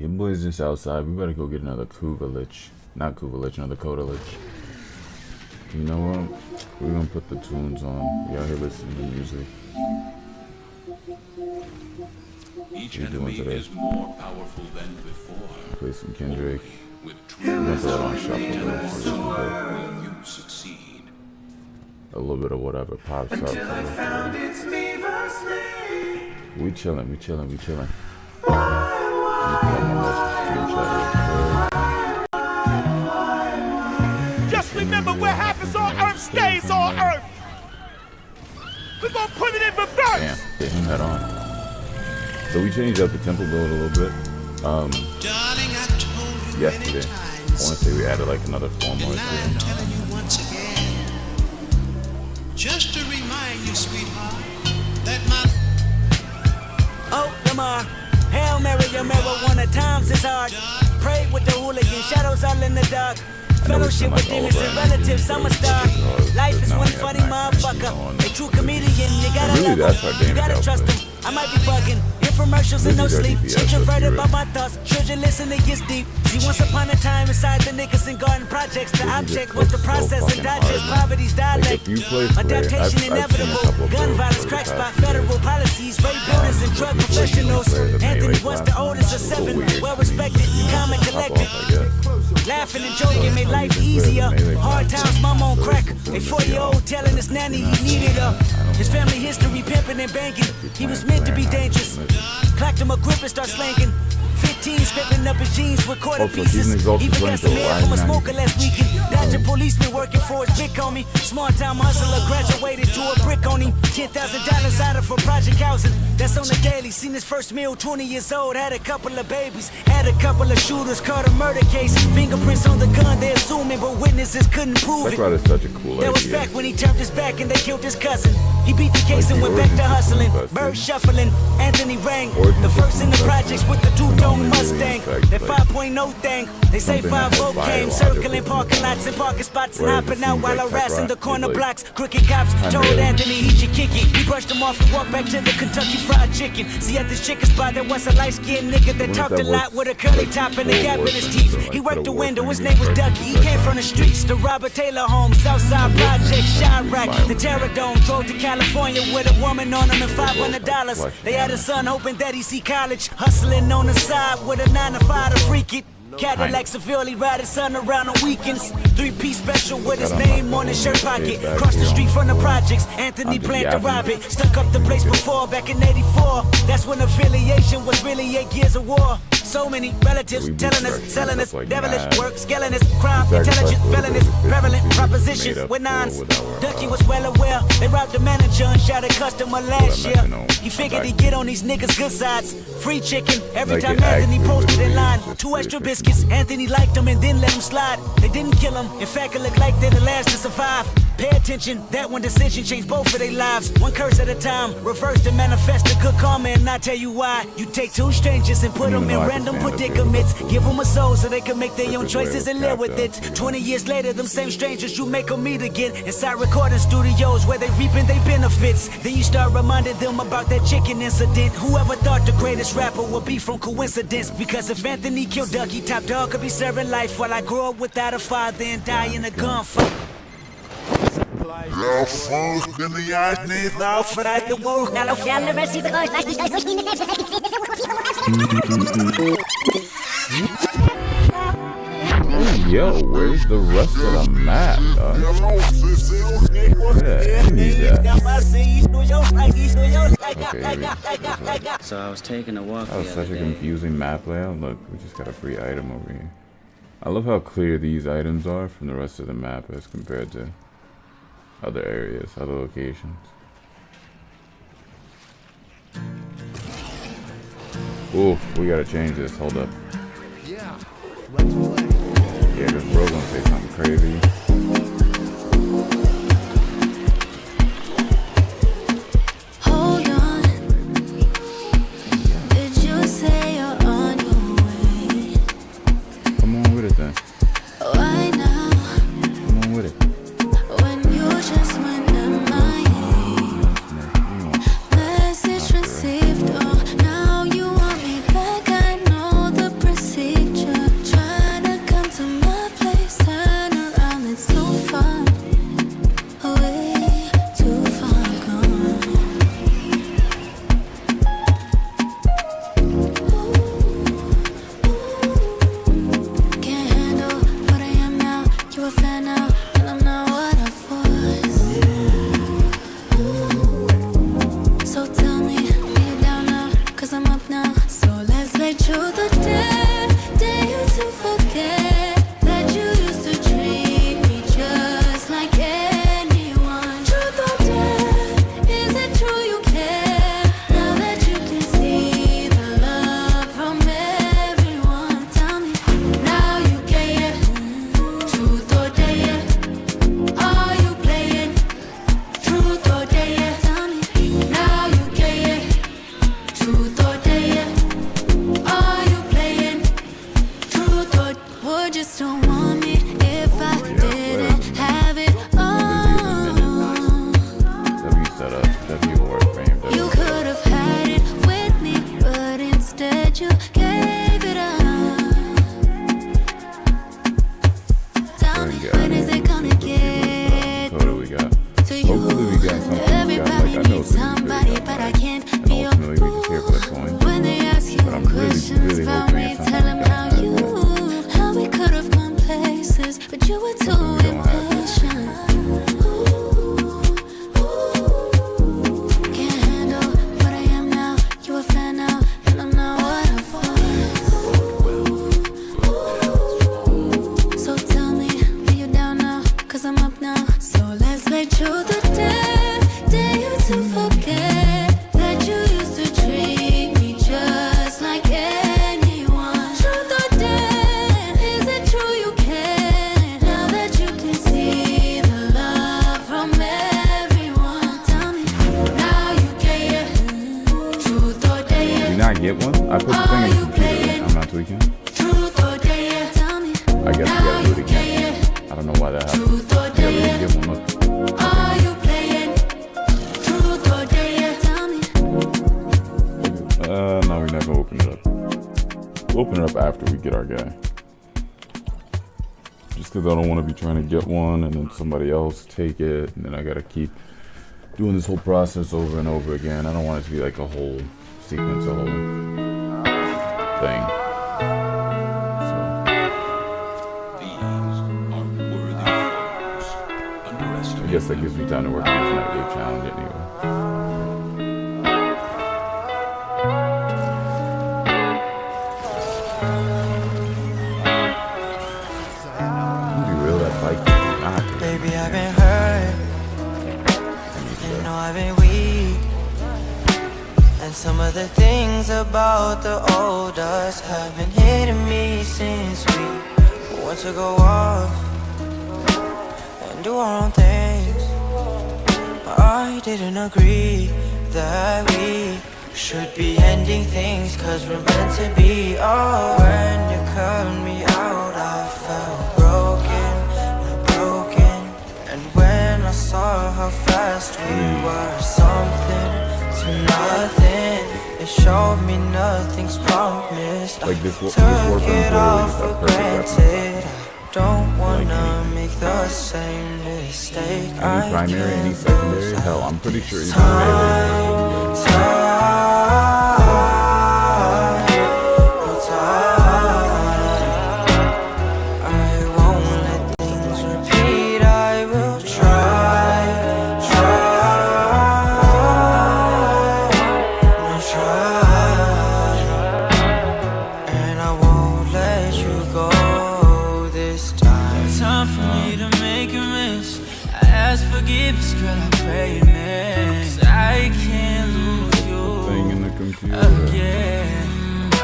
your boy's just outside. We better go get another Cougar Lich. Not Cougar Lich, another Coda Lich. You know what? We're gonna put the tunes on. We out here listening to music. Each enemy is more powerful than before. Play some Kendrick. With true That's all on shuffle. you succeed. A little bit of whatever pops up. We chilling, we chilling, we chilling. Just remember, what happens on Earth stays on Earth. We're gonna put it in reverse. Damn, hit him head on. So we changed up the tempo build a little bit. Yesterday. I want to say we added like another 4 more. Just to remind you, sweetheart, that my Lamar, Hail Mary, your marijuana times is hard. Pray with the hooligan, shadows all in the dark. Fellowship with demons and relatives, I'm a star. Life is one funny motherfucker. A true comedian, you gotta love him, you gotta trust him. I might be bugging. Infomercials and no sleep. Introverted by my thoughts. Children listen, it gets deep. See, once upon a time inside the Nicholson Garden projects, the object was the process and digest poverty's dialect. Adaptation inevitable. Gun violence, crack spot, federal policies, rape builders and drug professionals. Anthony was the oldest of 7, well respected, calm and collected. Laughing and joking made life easier. Hard times, mama on crack. A 4-year-old telling his nanny he needed her. His family history pimping and banking. He was meant to be dangerous. Clacked him a grip and start slanking. 15 scraping up his jeans with quarter pieces. Even got some air from a smoker last weekend. Dodging policeman working for his big homie. Small time hustler graduated to a brick on him. $10,000 out of for project housing. That's on the daily. Seen his first meal, 20 years old. Had a couple of babies. Had a couple of shooters. Caught a murder case. Fingerprints on the gun, they assuming, but witnesses couldn't prove it. That's why that's such a cool idea. That was back when he turned his back and they killed his cousin. He beat the case and went back to hustling. Bird shuffling. Anthony rang. The first in the projects with the two-tone Mustang. That 5.0 thing. They say 5-0 came. Circling parking lots and parking spots and hopping out while harassing the corner blocks. Crooked cops told Anthony he should kick it. He brushed him off and walked back to the Kentucky Fried Chicken. See, at this chicken spot there was a light-skinned nigga that talked a lot with a curly top and a gap in his teeth. He worked the window. His name was Ducky. He came from the streets. The Robert Taylor home. Southside Project. Chirac. The Terror Dome. Drove to California with a woman on him and $500. They had a son hoping that he see college. Hustling on the side with a 9-to-5 to freak it. Cadillac severely ride his son around on weekends. 3-piece special with his name on his shirt pocket. Cross the street from the projects. Anthony planned to rob it. Stuck up the place before back in '84. That's when affiliation was really 8 years of war. So many relatives telling us, selling us, devilish work, scaling us, crime, intelligence, felonies, prevalent propositions with nines. Ducky was well aware. They robbed the manager and shot a customer last year. He figured he'd get on these niggas' good sides. Free chicken every time Anthony posted in line. 2 extra biscuits. Anthony liked them and then let them slide. They didn't kill him. In fact, it looked like they're the last to survive. Pay attention, that one decision changed both of their lives. One curse at a time, reverse the manifest of good karma, and I tell you why. You take 2 strangers and put them in random predicaments. Give them a soul so they can make their own choices and live with it. 20 years later, them same strangers, you make them meet again. Inside recording studios where they reaping their benefits. Then you start reminding them about that chicken incident. Whoever thought the greatest rapper would be from coincidence? Because if Anthony killed Ducky, Top Dog could be serving life while I grow up without a father and die in a gunfight. Ja, volgende jaar is niet nou vanuit de boog. Nou, loop je aan de rest die eruit. Yo, where's the rest of the map, dog? Yeah, I need that. Okay, so I was taking a walk. That was such a confusing map layout. Look, we just got a free item over here. I love how clear these items are from the rest of the map as compared to other areas, other locations. Oof, we gotta change this. Hold up. yeah, let's play. Yeah, because bro gonna say something crazy. Hold on. Did you say you're on your way? Come on with it then. Why now? Come on with it. When you just went MIA. Message received. Oh, now you want me back. I know the this weekend. Truth or dare, tell me. I guess we gotta do it again. I don't know why that happened. Truth or Yeah, we dare, didn't give one up. are you playing? Truth or dare, tell me. No, we're not gonna open it up. We'll open it up after we get our guy. Just because I don't want to be trying to get one and then somebody else take it, and then I gotta keep doing this whole process over and over again. I don't want it to be like a whole sequence, a whole thing. These are worthy foes. Underestimate I guess that gives me time to work on this nightly challenge anyway. You real that bike is not. Baby, I've been hurt, you know I've been weak, and some of the things about the old us have been hitting me since we want to go off and do our own things. I didn't agree that we should be ending things, cause we're meant to be. Oh, when you cut me out, I felt broken. And when I saw how fast we were, something to nothing, it showed me nothing's promised. Like this I work took on it Forward all is for that perfect granted. I don't wanna make the same mistake. Any primary, any secondary? Hell, I'm pretty sure even primary.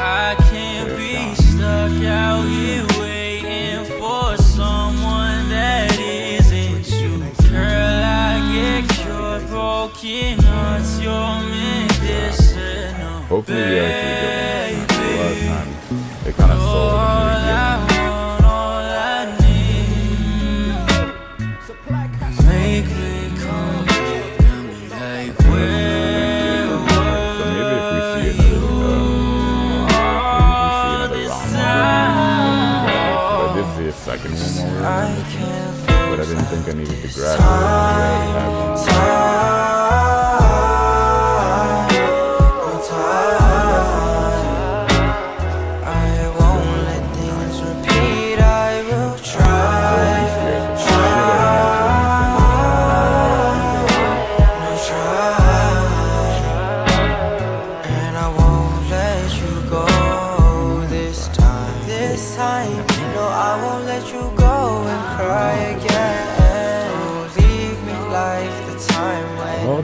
I can't be stuck out here waiting for someone that isn't you. Girl, I get your broken hearts, your medicinal. Hopefully we actually get one. Last time they kind of sold it. Make me come tell me like where maybe if we see another round, I did see a second one more, but I didn't think I needed to grab it. I already have one.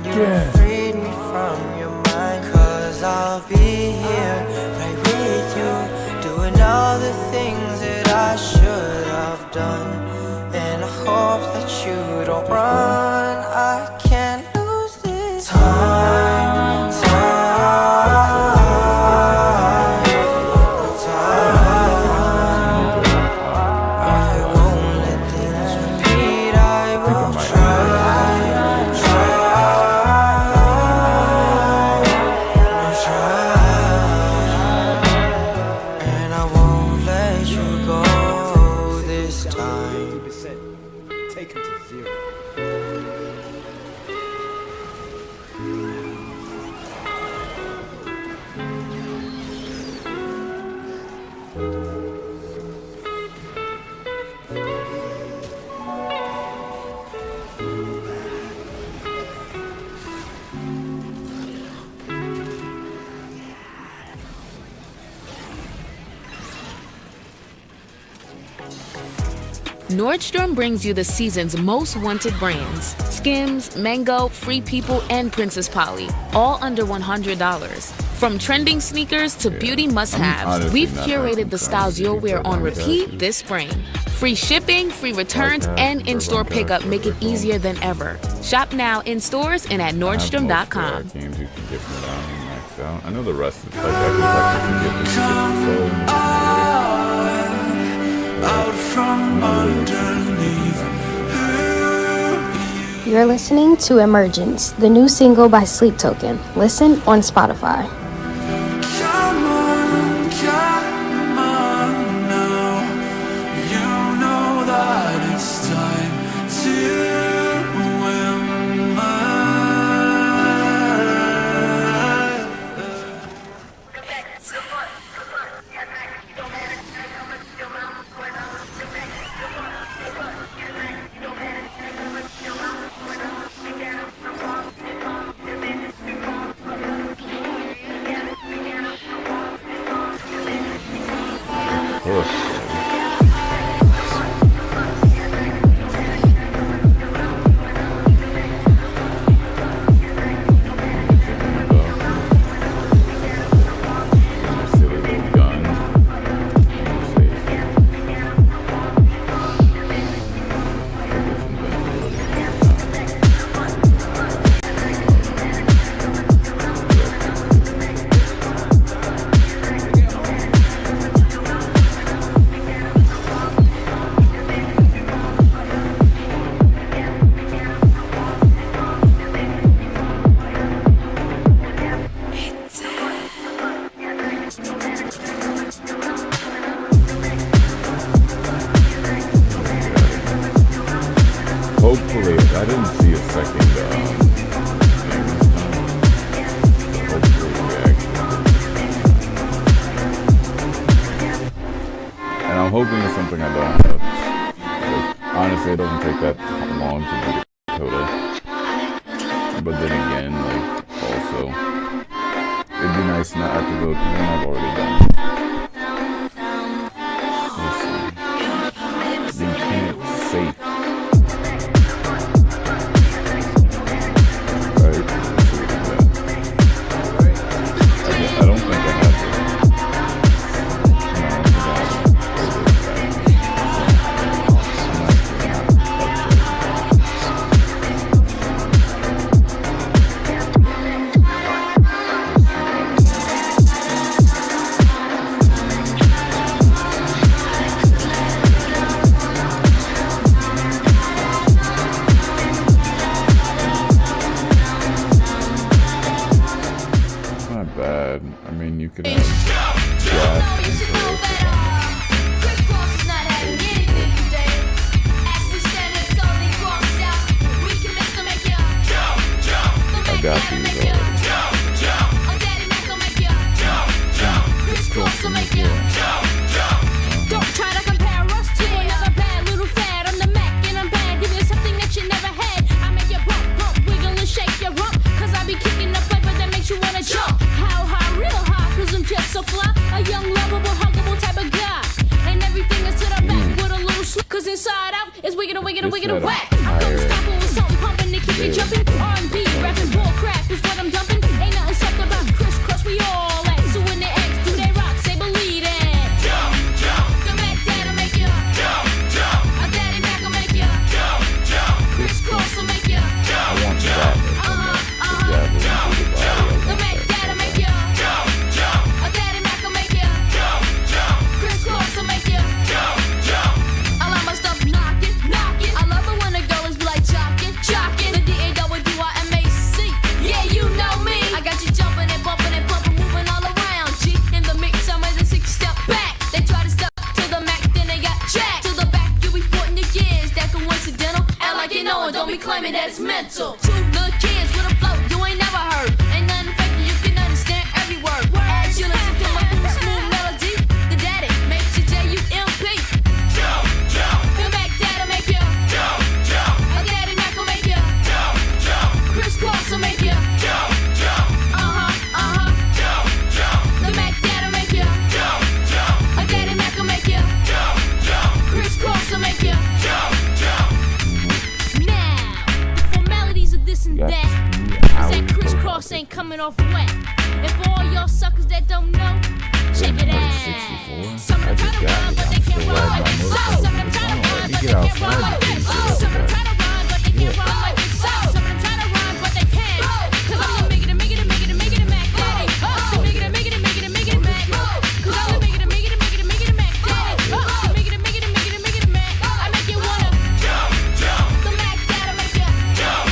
You freed me from your mind, cause I'll be here right with you, doing all the things that I should have done, and I hope that you don't run. I can't lose this time. I won't let things repeat, I will try. Nordstrom brings you the season's most wanted brands. Skims, Mango, Free People, and Princess Polly. All under $100. From trending sneakers to beauty must-haves, we've curated the styles you'll wear on repeat this spring. Free shipping, free returns, and in-store pickup make it easier than ever. Shop now in stores and at Nordstrom.com. I know the rest is like I can get this shit sold. You're listening to Emergence, the new single by Sleep Token. Listen on Spotify. Come on now. You know that it's time to Hopefully, I didn't see a second thing hopefully we actually and I'm hoping it's something I don't have. Like, honestly, it doesn't take that long to do Dakota. But then again, like, also, it'd be nice not have to go through one I've already done. Let's see. You can't say. Bad. I mean, you could have gas I got these already. Don't try to compare us to another bad little fad. I'm the Mac and I'm bad. Give you something that you never had. I make you bump, bump, wiggle and shake your rump. Cause I be kicking the flavor that makes you wanna jump. How high, real high, cause I'm just so fly. A young, lovable, huggable type of guy. And everything is to the back with a little slip. Cause inside out is wiggin' and wiggin' and wiggin' and whack. I don't stop with something pumping to keep me jumping. R&B, rapping, bull crap is what I'm dumping. Ain't nothing soft about crisscross, we all at. So when they ask, do they rock, say believe it. Jump, jump. The Mac Dad'll make you jump, jump. A Daddy Mac will make you jump, jump. Crisscross will make you jump, I want that. The Mac Dad'll make you jump, jump. A Daddy Mac will make you jump, jump. Crisscross will make you jump, jump. I like my stuff knockin', knockin'. I love it when the girls be like jockin', jockin'. The DAWDYMAC. Yeah, you know me. I got you jumping and bumping and pumping, moving all around. G in the mix, I'm ready to 6-step back. They try to step to the Mac, then they got jacked. To the back, you be sporting your gears. That coincidental. Act like you know it, don't be claiming that it's mental. Two little kids with a flow you ain't never heard. Ain't nothing fake, you can understand every word. As you listen to my cool, smooth melody, the daddy makes you J-U-M-P. Jump, jump. The Mac Dad'll make you jump, jump. A Daddy Mac will make you jump, jump. Crisscross will make you jump, jump. Jump, jump. The Mac Dad'll make you jump, jump. A Daddy Mac will make you jump, jump. Crisscross will make you jump, jump. Now, the formalities of this and that. Cause that crisscross ain't coming off wet. And for all y'all suckers that don't know, check it out. Some of them try to run, but they can't run like this. Some of them try to run, but they can't run like this. Some of them try to run, but they can't run like this. Some of them try to run, but they can't. Cause I'm the Mac Daddy. The Mac. Cause I'm the Mac Daddy. The Mac. I make you wanna jump, jump. The Mac Dad'll make you jump,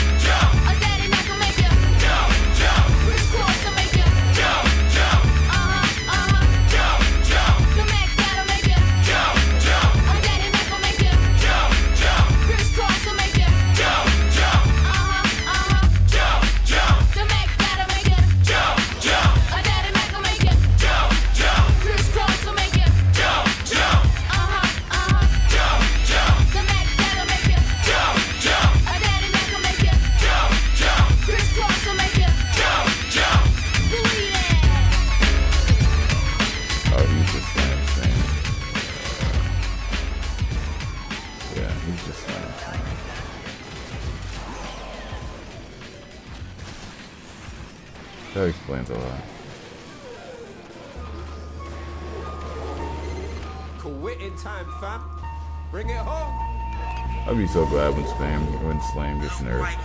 he's just saying. Yeah, he's just saying. That explains a lot. Quitting time, fam. Bring it home. I'd be so glad when Slam gets nerfed.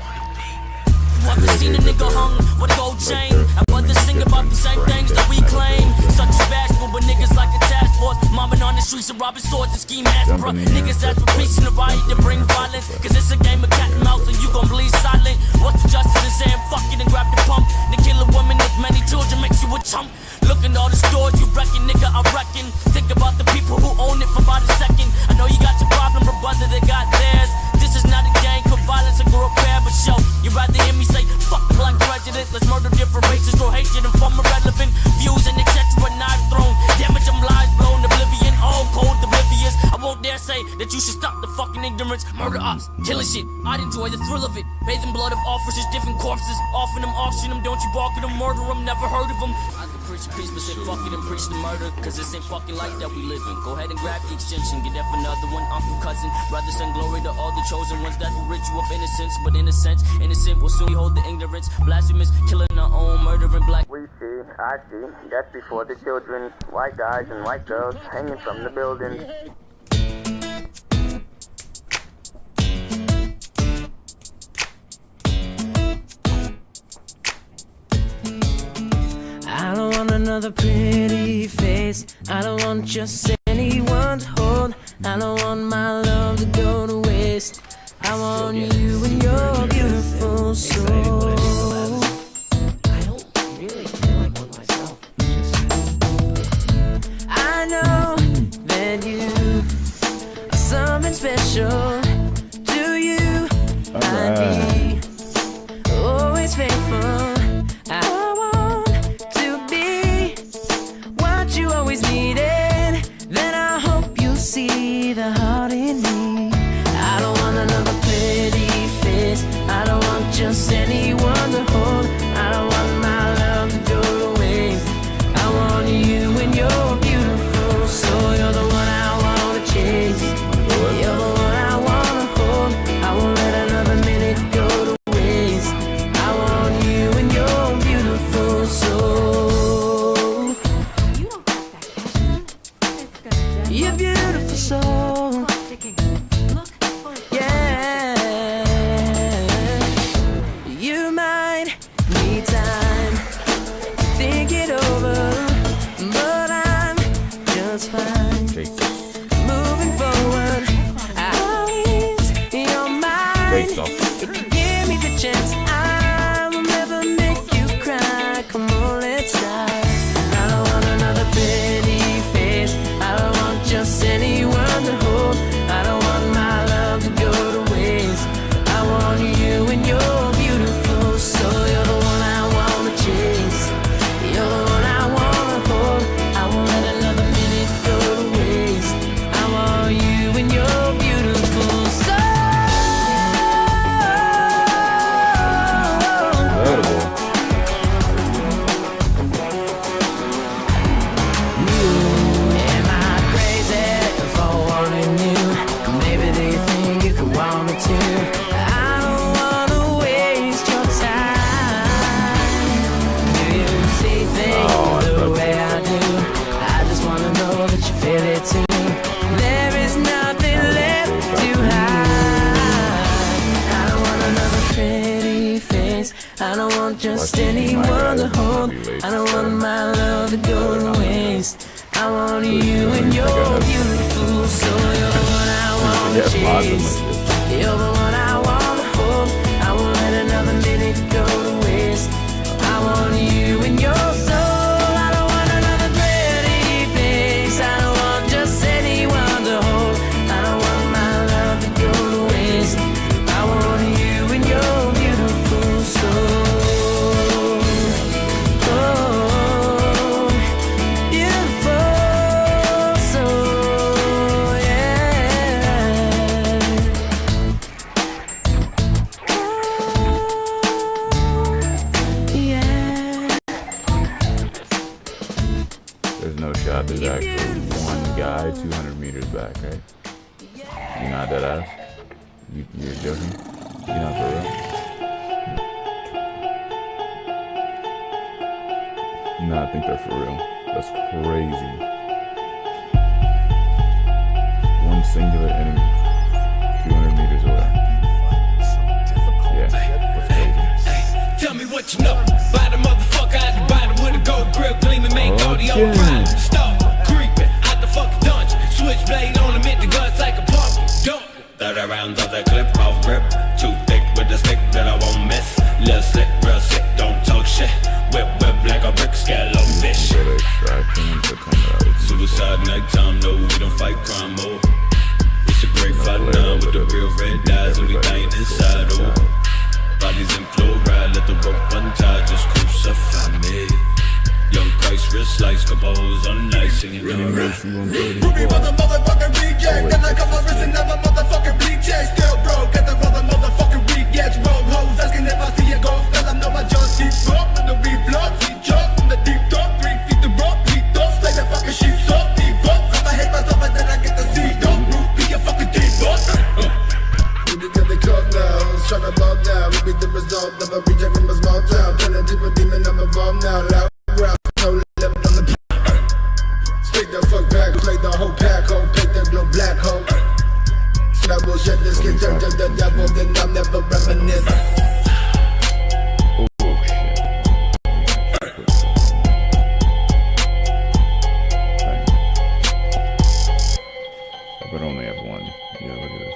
Want to see the nigga hung with a gold chain. I want to sing about the same things that we claim. Such as bashful, but niggas like the task force. Mobbing on the streets and robbing stores and scheme ass, bro. Niggas ask for peace in the riot to bring violence. Cause it's a game of cat and mouse and you gon' bleed silent. What's the justice in saying fuck it and grab the pump? To kill a woman with many children makes you a chump. Look at all the stores you reckon, nigga, I reckon. Think about the people who own it for about a second. I know you got your problem, but brother, they got theirs. This is not a gang for violence or group repair, but show. You rather hear me say, fuck black prejudice. Let's murder different races, grow hatred and form irrelevant views and etc. Knife thrown, damage them lives blown, oblivion, all cold, oblivious. I won't dare say that you should stop the fucking ignorance. Murder ops, killing shit, I'd enjoy the thrill of it. Bathing blood of officers, different corpses. Offering them, auction them, don't you bark at them, murder them, never heard of them. I could preach peace, but say fuck it and preach the murder. Cause this ain't fucking like that we live in. Go ahead and grab the extension, get that for another one. Uncle, cousin, brother, send glory to all the chosen ones that will rid you of innocence. But in a sense, innocent will soon hold the ignorance. Blasphemous, killing our own, murdering black. We see, I see, that's before the children. White guys and white girls hanging from the buildings. I don't want another pretty face. I don't want just anyone to hold. I don't want my love to go to waste. I want you and your beautiful soul. I know that you are something special. To you, I'd be always faithful. I want to be what you always needed. Then I hope you'll see the heart in me. I don't want another pretty face. I don't want just anyone to hold. I don't want my love to go to waste. I want you and your beautiful soul. You're the one I wanna chase. You're the one I wanna hold. I won't let another minute go to waste. I want you and your beautiful soul. Your beautiful soul. Yeah. You might need time to think it over, but I'm just fine. Moving forward, I'll ease your mind. If you give me the chance, I will never make you cry. Come on, let's try. I don't want another pretty face. I don't want just anyone to hold. I don't want my love to go to waste. I want you and your beautiful soul. You're the one I wanna chase. You're the one I wanna hold. I won't let another minute go to waste. I want you and your beautiful soul. Am I crazy for wanting you? Maybe they think you could want me too. I don't wanna waste your time. Do you see things the way I do? I just wanna know that you feel it too. There is nothing left to hide. I don't want another pretty face. I don't want just anyone to hold. I don't want my love to go to waste. I want you and your beautiful soul. You're the one I wanna chase. You're the one I wanna hold. I won't let another minute go to waste. I want you and your soul. I don't want another pretty face. I don't want just anyone to hold. I don't want my love to go to waste. I want you and your beautiful soul. Oh, beautiful soul, yeah. one guy 200 meters back, right? You're not dead ass? You're joking? You're not for real? No, I think they're for real. That's crazy. One singular enemy. 200 meters away. Yeah, that's crazy. Tell me what you know. By the motherfucker out the bottom with a gold grill gleaming, make audio problem. Stop creeping out the fucking dungeon. Switchblade on him, hit the guts like a pumpkin. Dump. 30 rounds of that clip, I'll rip. Too thick with the stick that I won't miss. Little slick, real sick, don't talk shit. Whip like a brick, scale of fish. Suicide nighttime, no, we don't fight crime, oh. It's a great fight now with the real red eyes and we dying inside, oh. Bodies in fluoride, let the rope untie, just crucify me. Young Christ, wrist slice, compose on nice, singing alright. Ruby motherfucking reject, then I come my wrist and have a motherfucking reject. Still broke, get the rubber motherfucking rejects. Roll hoes, asking if I see a ghost, tell them no, my jaw sheets broke. And the reblock, we jump from the deep dark, 3 feet the rope, lethal, slay the fucking sheep, so deep up. I hate myself and then I get the seed, don't root, be a fucking deep up. We get the club now, trying to bob down. We be the result of a reject from a small town. Turn a deeper demon, I'm involved now. Loud growl, no lip on the speak the fuck back, play the whole pack, ho, take the glow black hole. So that bullshit, this can turn to the devil, then I'll never reminisce. But only have one. Yeah, look at this.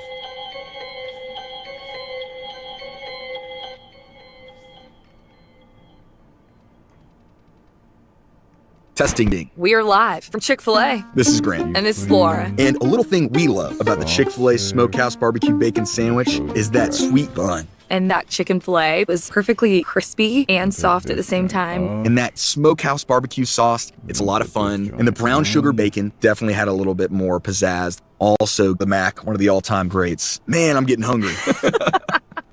Testing. We're live from Chick-fil-A. This is Grant. And this is Laura. And a little thing we love about the Chick-fil-A Smokehouse Barbecue Bacon Sandwich is that sweet bun. And that chicken filet was perfectly crispy and soft at the same time. And that Smokehouse Barbecue sauce, it's a lot of fun. And the brown sugar bacon definitely had a little bit more pizzazz. Also, the Mac, one of the all-time greats. Man, I'm getting hungry.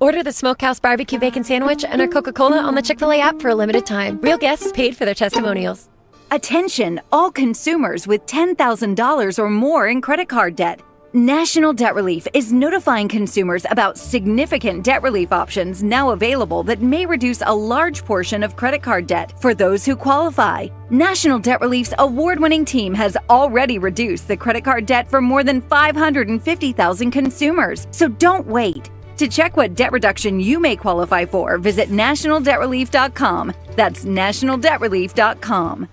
Order the Smokehouse Barbecue Bacon Sandwich and our Coca-Cola on the Chick-fil-A app for a limited time. Real guests paid for their testimonials. Attention, all consumers with $10,000 or more in credit card debt. National Debt Relief is notifying consumers about significant debt relief options now available that may reduce a large portion of credit card debt for those who qualify. National Debt Relief's award-winning team has already reduced the credit card debt for more than 550,000 consumers, so don't wait. To check what debt reduction you may qualify for, visit nationaldebtrelief.com. That's nationaldebtrelief.com.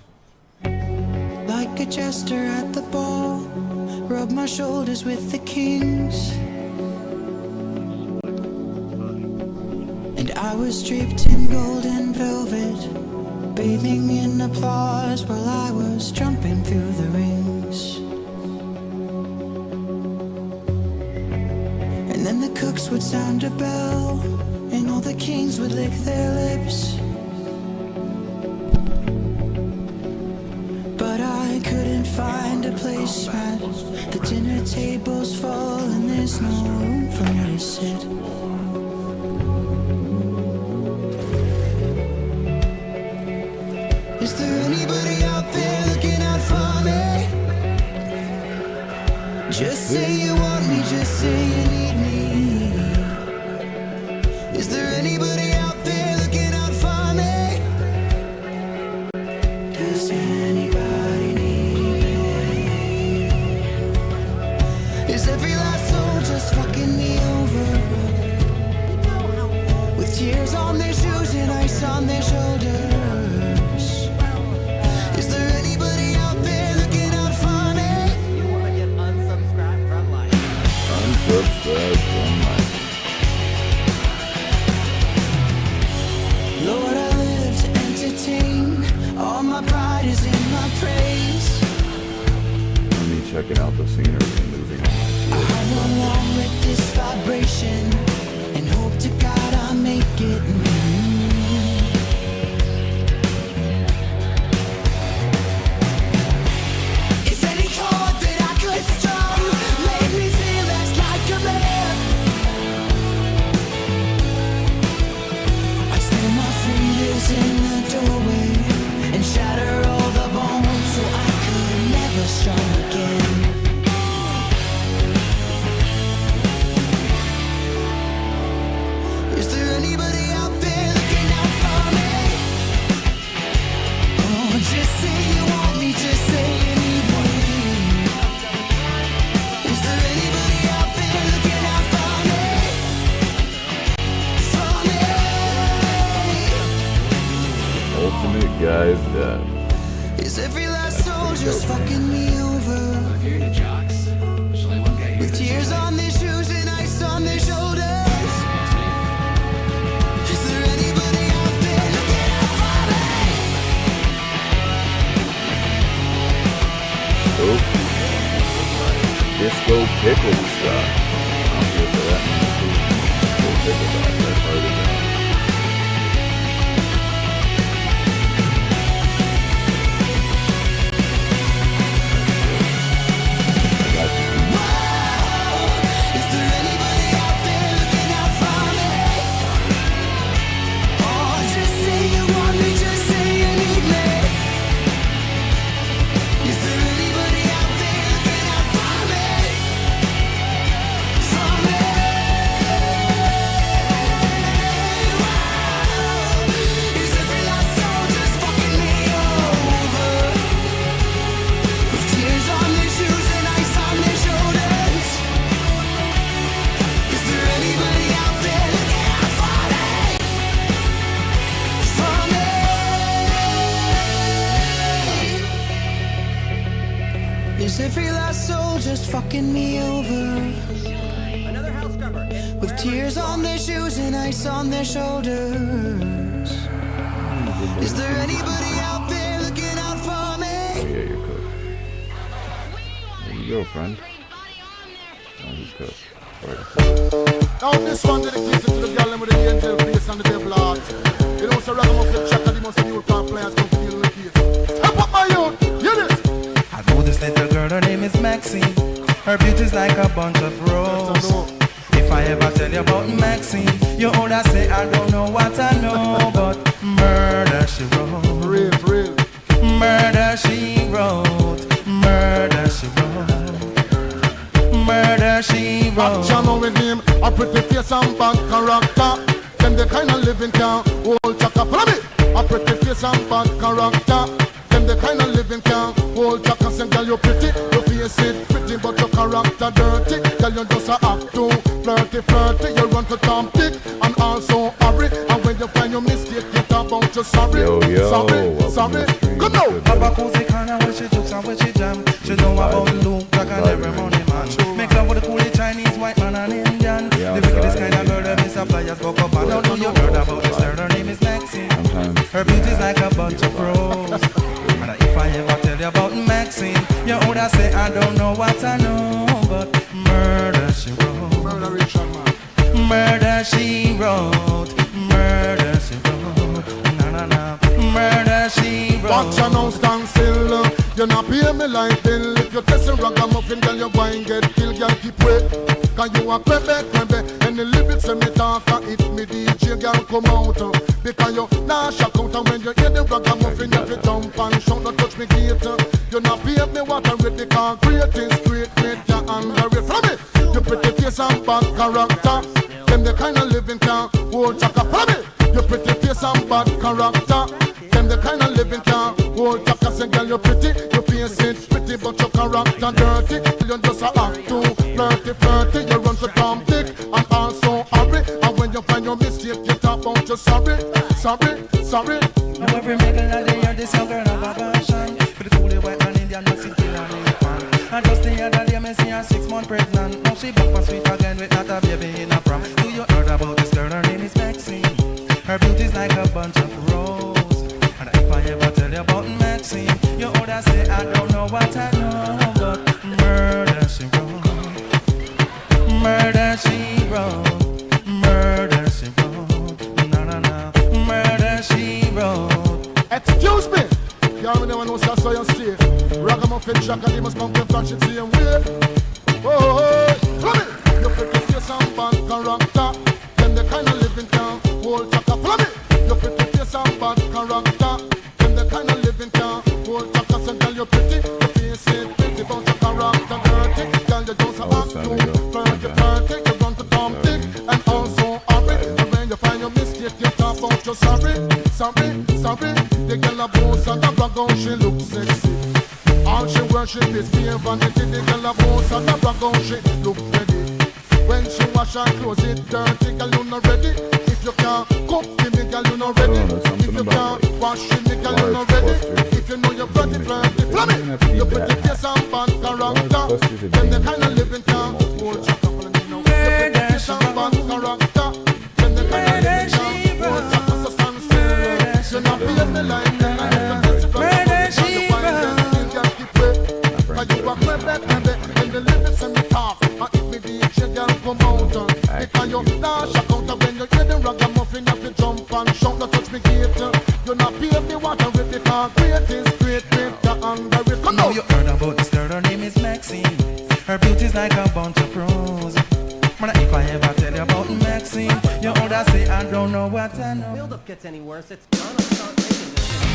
Like a jester at the ball, rub my shoulders with the kings. And I was draped in golden velvet, bathing in applause while I was jumping through the rings. And then the cooks would sound a bell, and all the kings would lick their lips. But I couldn't find a placemat. The dinner table's full and there's no room for me to sit. Is there anybody out there looking out for me? Just say you want me, just say you need me. Is there anybody out there looking out for me? Does anybody need me? Is every last soul just fucking me over? With tears on their shoes and ice on their shoulders. Is there anybody out there looking out for me? You wanna get unsubscribed from life? Unsubscribed from life. Lord, I live to entertain. All my pride is in my praise. Me checking out the scenery and losing all my I hum along with this vibration and hope to God I make it. Is any chord that I could strum made me feel less like a man? I'd stand my fingers in the doorway and shatter all the bones so I could never strike. Disco Pickle Style. I'm here for that. Disco Pickle Style. That's hard to do. Is every last soul just fucking me over? Another house number. With tears on their shoes and ice on their shoulders. Is there anybody out there looking out for me? Oh yeah, you're cooked. There you go, friend. Oh, he's cooked. Right. Now this one dedicated to the girl with the angel face and the devil heart. You know, so ragamuffin check and the most new car players come to deal with the case. Step up my youth, hear this. I know this little girl, her name is Maxine. Her beauty's like a bunch of roses. If I ever tell you about Maxine, you older say I don't know what I know, but murder she wrote. Real. Murder she wrote. Murder she wrote. Murder she wrote. Action with him, a pretty face and bad character. Them the kind of living can hold chaka. Follow me. A pretty face and bad character. Them the kind of living can hold chaka. Say girl you pretty, your face it pretty, but your character dirty. Girl you just a act too flirty. You run to Tom Dick and also hurry. And when you find your mistake, you talk about your sorry. Sorry. Come now. Papa cozy corner where she jokes and where she jam. She know about Luke like an every money man. Make love with the coolie Chinese, white man and Indian. The wickedest kind of girl that Miss Flyers go up and down. You heard about this girl, her name is Maxine. Her beauty's like a bunch of roses. And if I ever tell you about Maxine, you older say I don't know what I know, but murder she wrote. Murder she wrote. Murder she wrote. Na. Murder she wrote. Watch your now stand still. You not pay me like bill. If you test a ragamuffin, girl, you wine get killed. Girl, keep wait. Cause you a crebe. And the lyrics when me talk, it me DJ, girl, come out. Because you nah shock out. And when you hear the ragamuffin, you fi jump and shout. Don't touch me gate. You not pay me what I read. The concrete is great. You under it from me. You pretty face and bad character. Them the kind of living can hold chaka. From me. You pretty face and bad character. Them the kind of living can hold chaka. Say girl you pretty, you face it pretty, but your character dirty. You just a act too flirty. You run to Tom Dick and also hurry. And when you find your mistake, you talk about your sorry. Now every middle of the year, this young girl have a passion for the coolie white and Indian, no city and infant. And just the other day, me see her 6 months pregnant. Now she back for sweet again with not a baby in a prom. Do you heard about this girl? Her name is Maxine. Her beauty's like a bunch of roses. And if I ever tell you about Maxine, you older say I don't know what I know, but murder she wrote. Murder she wrote. Murder she wrote. Na. Murder she wrote. Excuse me. Y'all never know so I saw you stay. Ragamuffin Jack and he must come to flash it same way. Oh, follow me. You pretty face and bad character. Them the kind of living can hold chaka. Follow me. You pretty face and bad character. Them the kind of living can hold chaka. So girl you pretty, you face it pretty, but your character dirty. Girl you just a act too flirty. You run to Tom Dick and also hurry. And when you find your mistake, you talk about your sorry. The girl a boss and a brag out, she look sexy. All she worship is mere vanity. The girl a boss and a brag out, she look ready. When she wash her clothes, it dirty. Girl you not ready. If you can't cook for me, girl you not ready. If you can't wash for me, girl you not ready. If you know you're flirty, flirty. You pretty face and bad character. Then the kind of living can hold chaka. You pretty face and bad character. Then the kind of living can hold chaka. So stand still. You not be in the line. Murder she wrote. You a crebe. the lyrics and the talk. And if me reach your girl come out, because you dash a counter when you hear the ragamuffin, you have to jump and shout, no touch me gate. You not pave the water with the concrete is great, the under it. Come now you heard about this girl, her name is Maxine. Her beauty's like a bunch of pros. But if I ever tell you about Maxine, you older say I don't know what I know. Build up gets any worse, it's gonna start making this shit.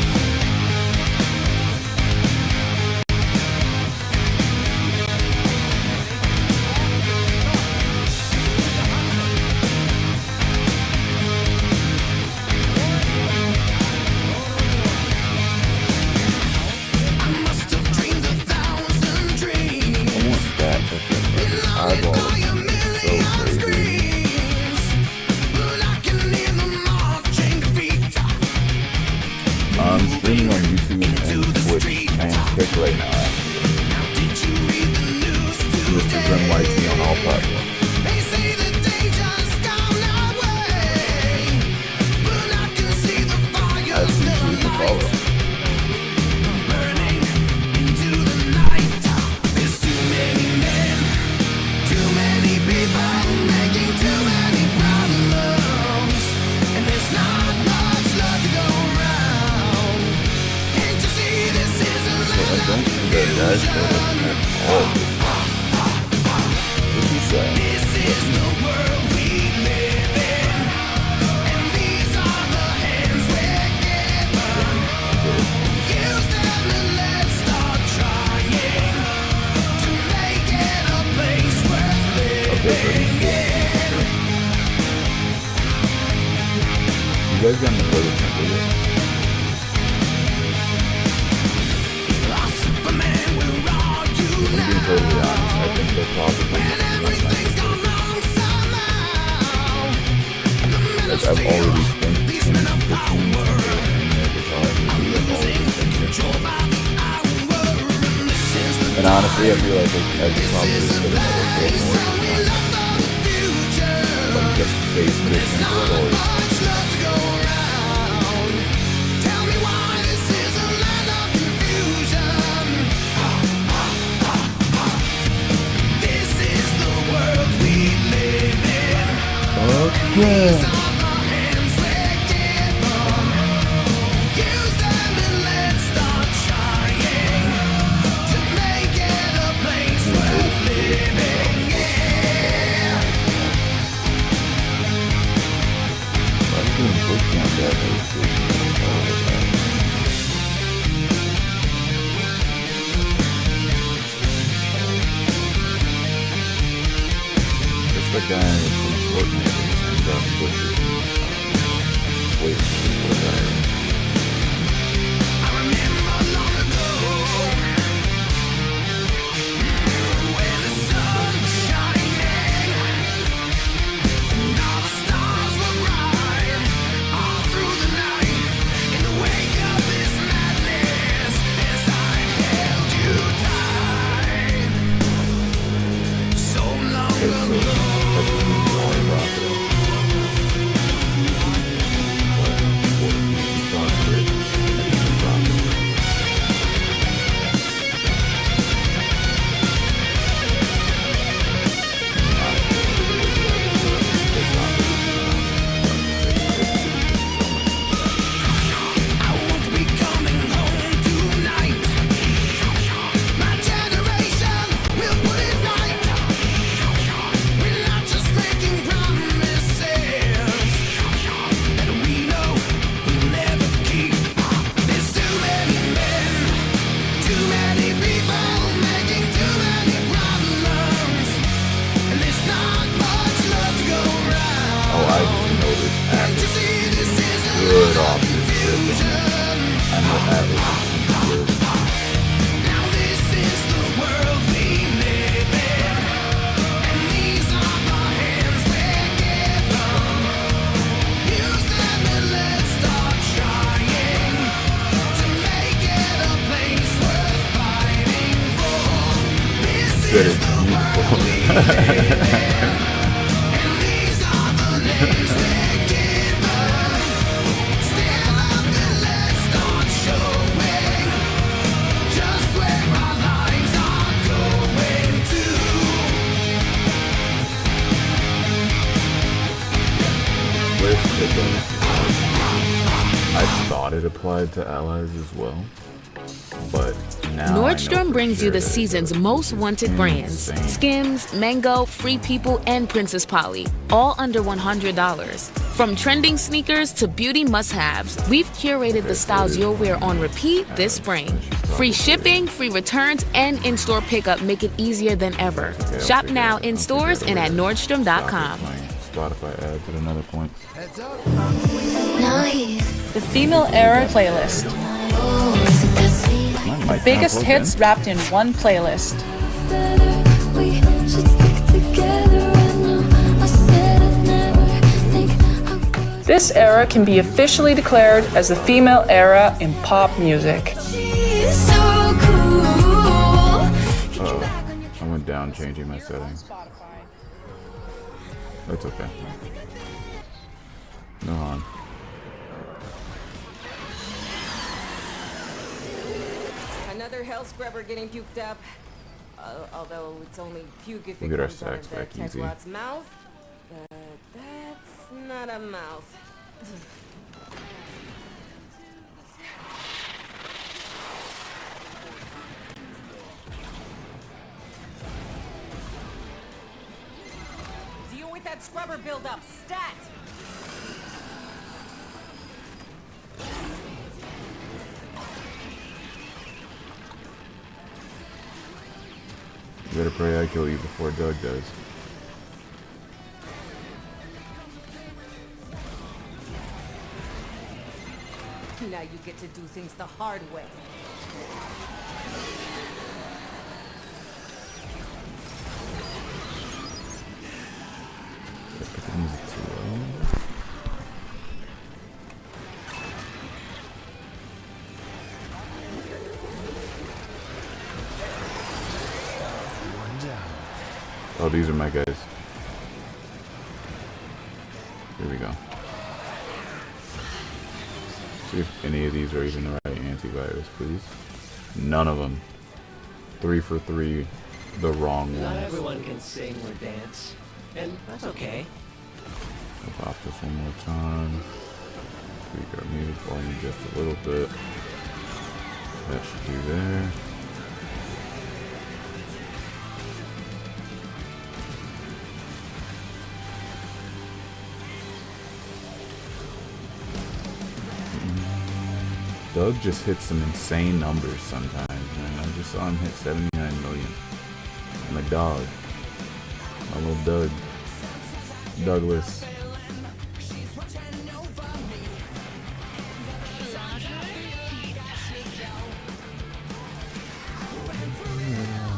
Eyeball is so crazy. I'm streaming on YouTube and Twitch and Kick right now. This is NYC on all platforms. That's YouTube to follow. Guys, but all what you say? This is the world we live in, and these are the hands we're given. Use them and let's start trying to make it a place worth living in. You guys got the Burger Temple yet? I'm being totally honest, I think they're probably like I've already spent 15 minutes in their guitar. And honestly, I feel like I could probably put another 4 more like just bass kicks into it or yeah. It's the guy from Fortnite. That is Just where our lives are going to. I thought it applied to allies as well, but now Nordstrom brings you the season's most wanted brands. Skims, Mango, Free People, and Princess Polly. All under $100. From trending sneakers to beauty must-haves, we've curated the styles you'll wear on repeat this spring. Free shipping, free returns, and in-store pickup make it easier than ever. Shop now in stores and at Nordstrom.com. Spotify ads at another point. The Female Era playlist. The biggest hits wrapped in one playlist. This era can be officially declared as the female era in pop music. I went down changing my settings. That's okay. No harm. Another hell scrubber getting puked up. Although it's only puke if it We'll get our comes out of sacks the back easy. Techrot's mouth. But that's not a mouth. Deal with that scrubber buildup. Stat! You better pray I kill you before Doug does. Now you get to do things the hard way. Oh, these are my guys. Here we go. See if any of these are even the right antivirus, please. None of them. 3 for 3, the wrong Not ones. everyone can sing or dance, and that's okay. I'll pop this one more time. Tweak our music volume just a little bit. That should do there. Doug just hits some insane numbers sometimes, man. I just saw him hit 79 million. My dog. My little Doug. Douglas.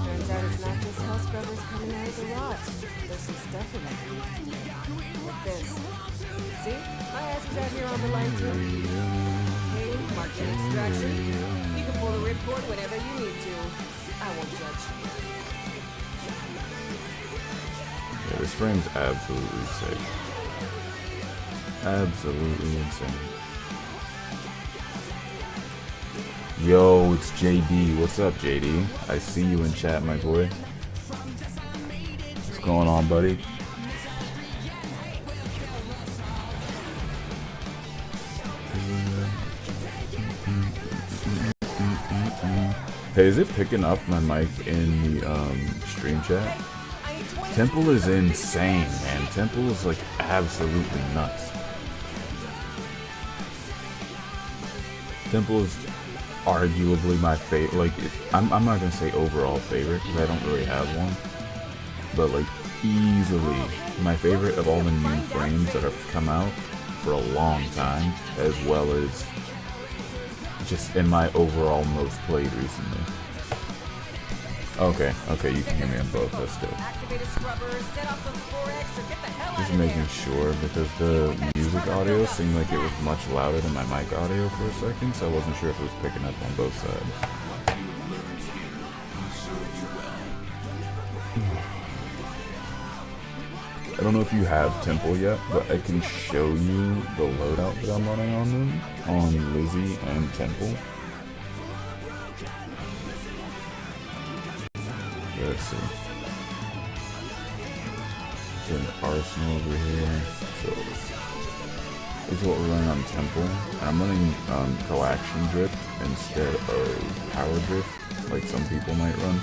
Turns out it's not just hell scrubbers coming out of the rot. There's some stuff in that. Like this. See? My ass is out here on the line too. Hey, market extraction. You can pull the ripcord whenever you need to. I won't judge. Yeah, this frame's absolutely sick. Absolutely insane. Yo, it's JD. What's up, JD? I see you in chat, my boy. What's going on, buddy? Hey, is it picking up my mic in the stream chat? Temple is insane, man. Temple is like absolutely nuts. Temple is arguably my favorite. Like, I'm not gonna say overall favorite because I don't really have one, but like easily my favorite of all the new frames that have come out for a long time, as well as just in my overall most played recently. Okay, you can hear me on both. That's dope. Just making sure because the music audio seemed like it was much louder than my mic audio for a second, so I wasn't sure if it was picking up on both sides. I don't know if you have Temple yet, but I can show you the loadout that I'm running on them, on Lizzie and Temple. Let's see. There's an Arsenal over here. So This is what we're running on Temple. And I'm running Coaction Drip instead of Power Drift, like some people might run.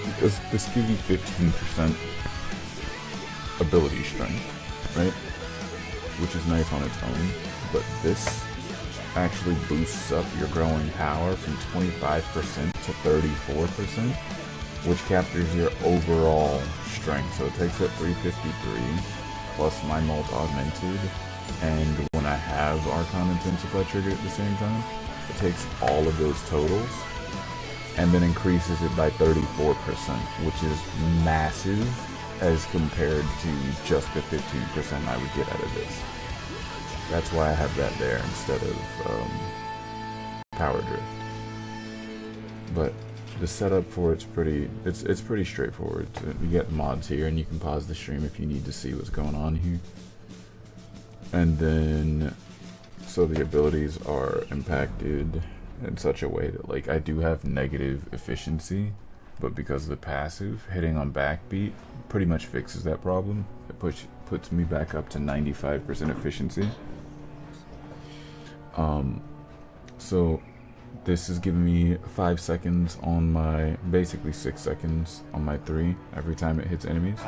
Because this gives you 15% ability strength, right? Which is nice on its own. But this actually boosts up your growing power from 25% to 34%, which captures your overall strength. So it takes up 353 plus my Molt Augmented, and when I have Archon Intensify triggered at the same time, it takes all of those totals and then increases it by 34%, which is massive as compared to just the 15% I would get out of this. That's why I have that there instead of Power Drift. But the setup for it's pretty straightforward. You get mods here, and you can pause the stream if you need to see what's going on here. And then, so the abilities are impacted in such a way that, like, I do have negative efficiency, but because of the passive, hitting on backbeat pretty much fixes that problem. It puts me back up to 95% efficiency. So this is giving me 5 seconds on my, basically 6 seconds on my 3 every time it hits enemies.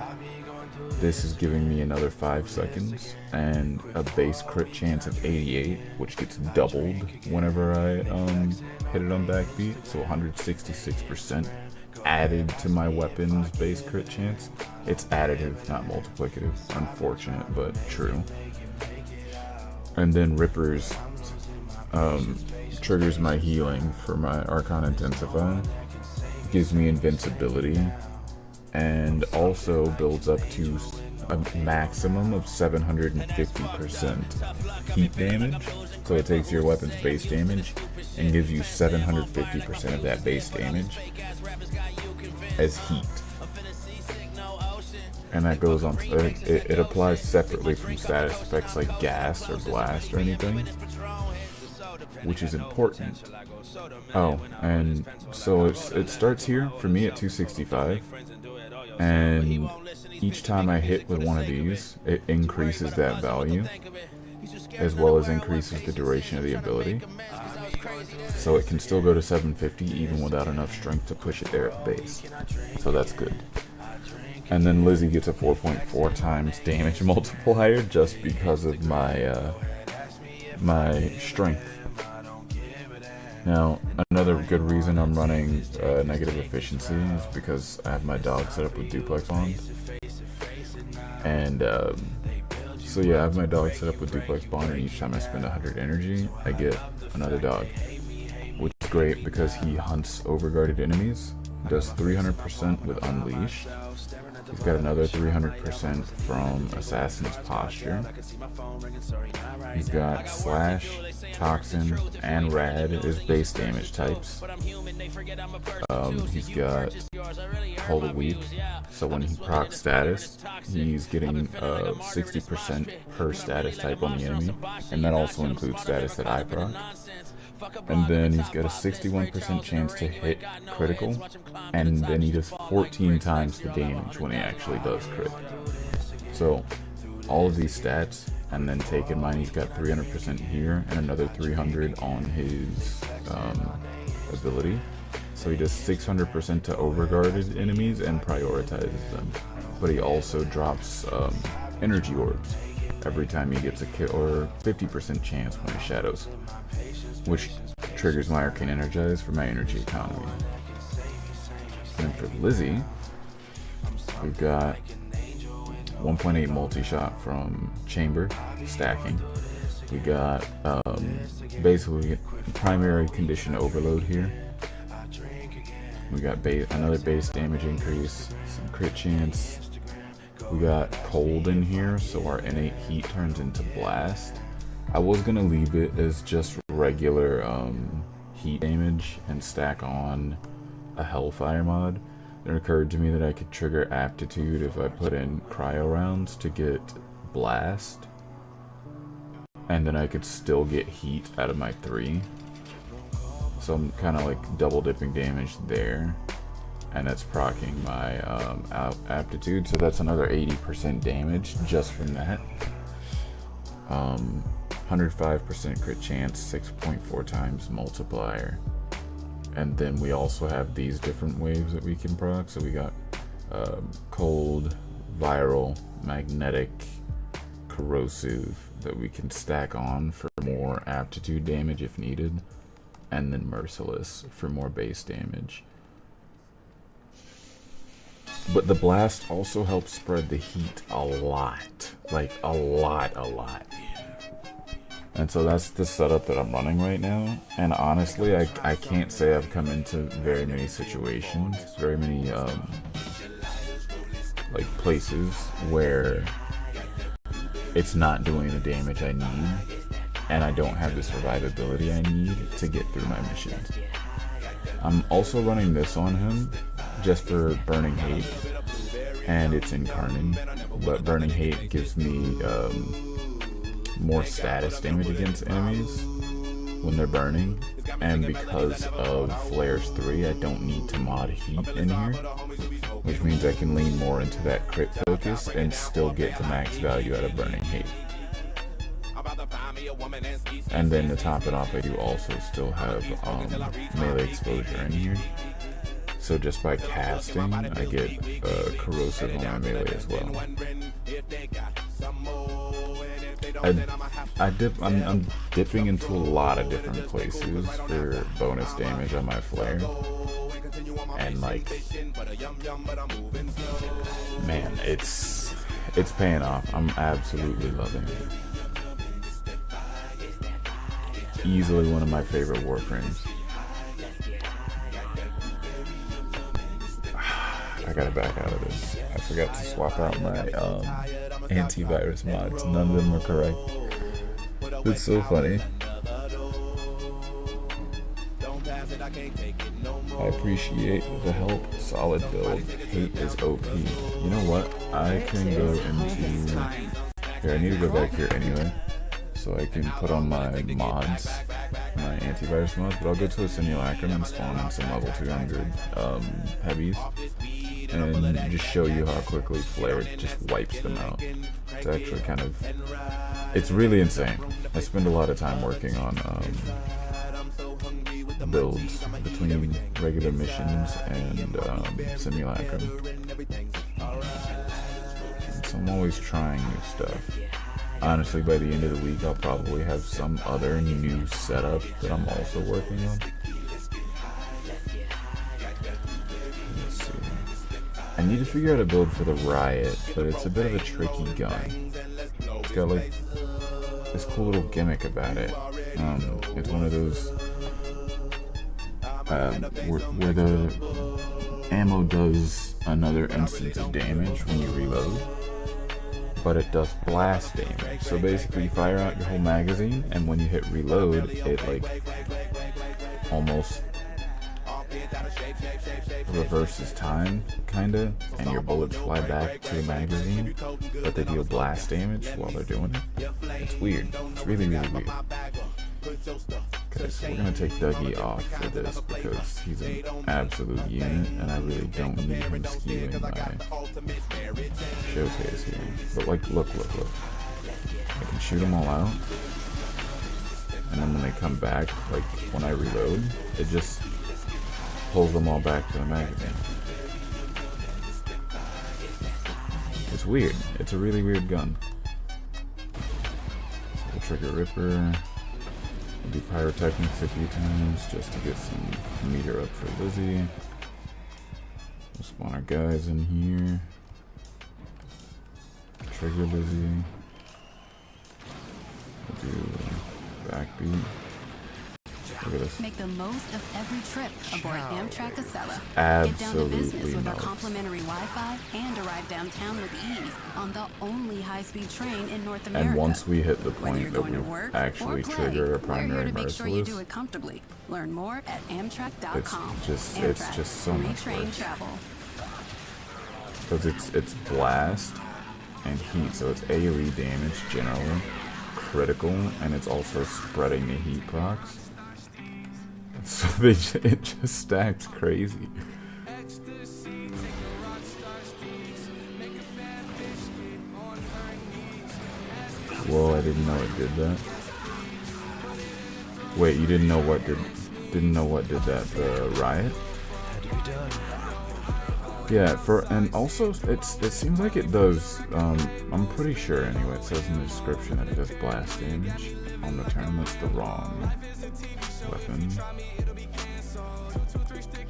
This is giving me another 5 seconds and a base crit chance of 88, which gets doubled whenever I hit it on backbeat, so 166% added to my weapon's base crit chance. It's additive, not multiplicative. Unfortunate, but true. And then Rippers triggers my healing for my Archon Intensify, gives me invincibility, and also builds up to a maximum of 750% heat damage. So it takes your weapon's base damage and gives you 750% of that base damage as heat. And that goes on, it applies separately from status effects like gas or blast or anything, which is important. Oh, and so it starts here for me at 265, and each time I hit with one of these, it increases that value, as well as increases the duration of the ability. So it can still go to 750 even without enough strength to push it there at base. So that's good. And then Lizzie gets a 4.4 times damage multiplier just because of my my strength. Now, another good reason I'm running negative efficiency is because I have my dog set up with duplex bond. And so yeah, I have my dog set up with duplex bond, and each time I spend 100 energy, I get another dog, which is great because he hunts overguarded enemies, does 300% with Unleash. He's got another 300% from Assassin's Posture. He's got Slash, Toxin, and Rad as base damage types. He's got Hold a Weak, so when he procs status, he's getting 60% per status type on the enemy, and that also includes status that I proc. And then he's got a 61% chance to hit critical, and then he does 14 times the damage when he actually does crit. So all of these stats, and then take in mind he's got 300% here and another 300 on his ability. So he does 600% to overguarded enemies and prioritizes them. But he also drops energy orbs every time he gets a kill, or 50% chance when he shadows, which triggers my Arcane Energize for my energy economy. And for Lizzie, we've got 1.8 multi-shot from Chamber, stacking. We got basically primary condition overload here. We got another base damage increase, some crit chance. We got cold in here, so our innate heat turns into blast. I was gonna leave it as just regular heat damage and stack on a Hellfire mod. It occurred to me that I could trigger aptitude if I put in cryo rounds to get blast, and then I could still get heat out of my 3. So I'm kind of like double dipping damage there, and that's proccing my aptitude, so that's another 80% damage just from that. 105% crit chance, 6.4 times multiplier. And then we also have these different waves that we can proc. So we got cold, viral, magnetic, corrosive that we can stack on for more aptitude damage if needed, and then merciless for more base damage. But the blast also helps spread the heat a lot, like a lot. And so that's the setup that I'm running right now. And honestly, I can't say I've come into very many situations, very many like places where it's not doing the damage I need, and I don't have the survivability I need to get through my missions. I'm also running this on him just for Burning Hate, and it's Incarning, but Burning Hate gives me more status damage against enemies when they're burning, and because of Flares 3 I don't need to mod heat in here, which means I can lean more into that crit focus and still get the max value out of Burning Hate. And then to top it off, I do also still have melee exposure in here, so just by casting I get corrosive on my melee as well. I'm dipping into a lot of different places for bonus damage on my flare, and like, man, it's paying off. I'm absolutely loving it. Easily one of my favorite Warframes. I gotta back out of this. I forgot to swap out my antivirus mods. None of them are correct. It's so funny. I appreciate the help. Solid build. Hate is OP. You know what? I can go into... Here, I need to go back here anyway, so I can put on my mods, my antivirus mods, but I'll go to a simulacrum and spawn in some level 200 heavies, and just show you how quickly Flare just wipes them out. It's actually kind of... It's really insane. I spend a lot of time working on builds between regular missions and simulacrum. So I'm always trying new stuff. Honestly, by the end of the week, I'll probably have some other new setup that I'm also working on. Let's see. I need to figure out a build for the Riot, but it's a bit of a tricky gun. It's got like this cool little gimmick about it. It's one of those where the ammo does another instance of damage when you reload, but it does blast damage. So basically you fire out your whole magazine, and when you hit reload, it like almost reverses time, kinda, and your bullets fly back to the magazine, but they deal blast damage while they're doing it. It's weird. It's really, really weird. Okay, so we're gonna take Dougie off for this because he's an absolute unit, and I really don't need him skewing my showcase here. But like, look. I can shoot them all out, and then when they come back, like when I reload, it just pulls them all back to the magazine. It's weird. It's a really weird gun. So we'll trigger Ripper. We'll do Pyrotechnics a few times just to get some meter up for Lizzie. We'll spawn our guys in here. Trigger Lizzie. We'll do Backbeat. Look at this. Make the most of every trip aboard Amtrak Acela. Absolutely Get down to business with our melts. complimentary Wi-Fi and arrive downtown with ease on the only high-speed train in North America. And once we hit the point that going we to work actually or play, trigger a we're primary here to make sure you merciless, do it comfortably. Learn more at Amtrak.com. it's just so much Retrain work. travel. Because it's blast and heat, so it's AoE damage generally, critical, and it's also spreading the heat procs. So it just stacks crazy. Whoa, I I didn't know it did that. Wait, you didn't know what did that? The riot? Had to be done. Yeah, and also it seems like it does. I'm pretty sure anyway. It says in the description that it does blast damage on the turn. That's the wrong weapon.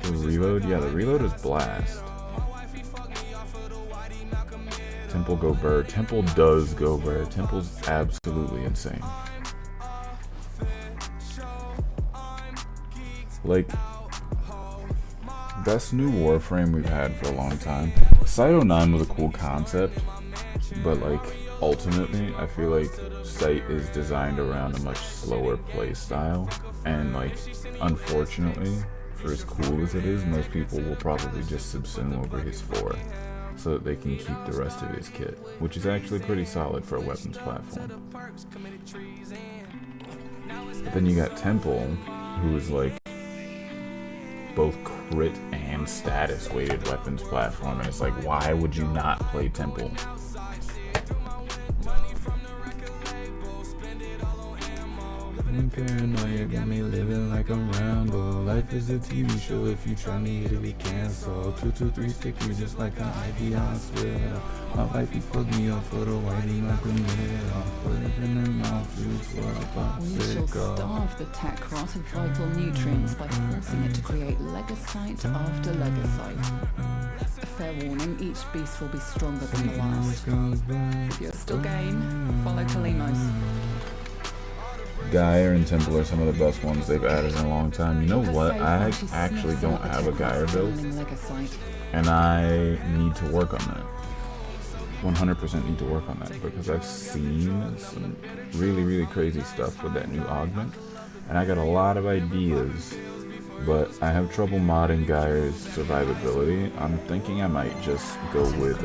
The reload, yeah, the reload is blast. Temple go burr. Temple does go burr. Temple's absolutely insane. Like, best new Warframe we've had for a long time. Site 09 was a cool concept, but like ultimately I feel like Site is designed around a much slower play style, and like unfortunately, for as cool as it is, most people will probably just subsume over his 4 so that they can keep the rest of his kit, which is actually pretty solid for a weapons platform. But then you got Temple, who is like both crit and status weighted weapons platform, and it's like, why would you not play Temple? Paranoia got me living like a Rambo. Life is a TV show, if you try me it'll be canceled. 2, 2, 3 stick you just like an IV hospital. My wife he fucked me up for the whitey like a middle. Put it in her mouth, juice for a We shall starve the Takrot of vital nutrients by forcing it to create Legocyte after Legocyte. A fair warning, each beast will be stronger than the last. If you're still game, follow Kalimos. Gyre and Temple are some of the best ones they've added in a long time. You know what? I actually don't have a Gyre build, and I need to work on that. 100% need to work on that, because I've seen some really, really crazy stuff with that new augment, and I got a lot of ideas, but I have trouble modding Gyre's survivability. I'm thinking I might just go with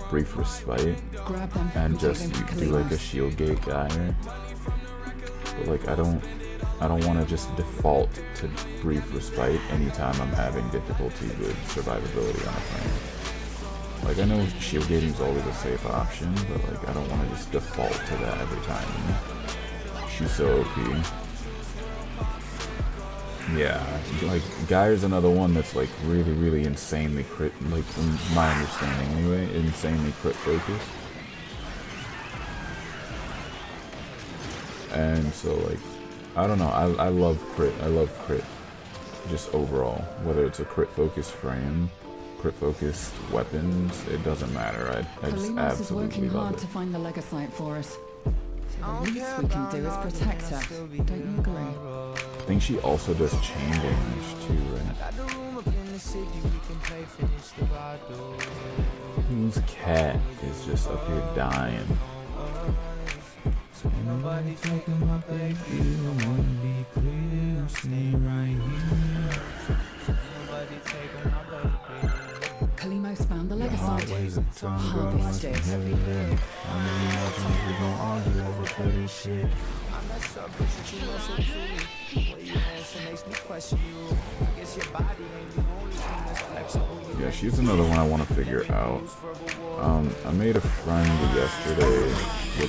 Brief Respite and just do like a shield gate Gyre. But like I don't want to just default to Brief Respite anytime I'm having difficulty with survivability on a frame. Like, I know shield gating is always a safe option, but like I don't want to just default to that every time. She's so OP. Yeah, like Gyre's another one that's like really, really insanely crit, like from my understanding anyway, insanely crit focused. And so like, I don't know, I love crit. I love crit just overall, whether it's a crit focused frame, crit focused weapons, it doesn't matter. I just Kalimos is absolutely working love hard it. to find the Legocyte for us. So the least we can do is protect her. Don't you agree? I think she also does chain damage too, right? Whose cat is just up here dying? Ain't nobody taking my baby, I wanna be clear, stay right here. Kalimos found the Legocyte. Harvest it. Yeah, she's another one I want to figure out. I made a friend yesterday I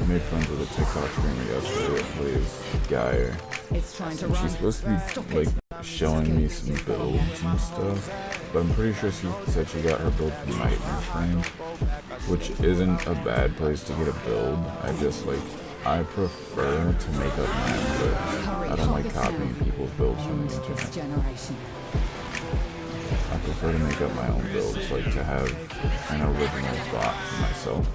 made friends with a TikTok streamer yesterday that plays Gyre. It's trying to And run. she's supposed to be like showing me some builds and stuff, but I'm pretty sure she said she got her build from Nightmare Frame, which isn't a bad place to get a build. I prefer to make up my own builds. I don't like copying people's builds from the internet. I prefer to make up my own builds, like to have an original thought for myself.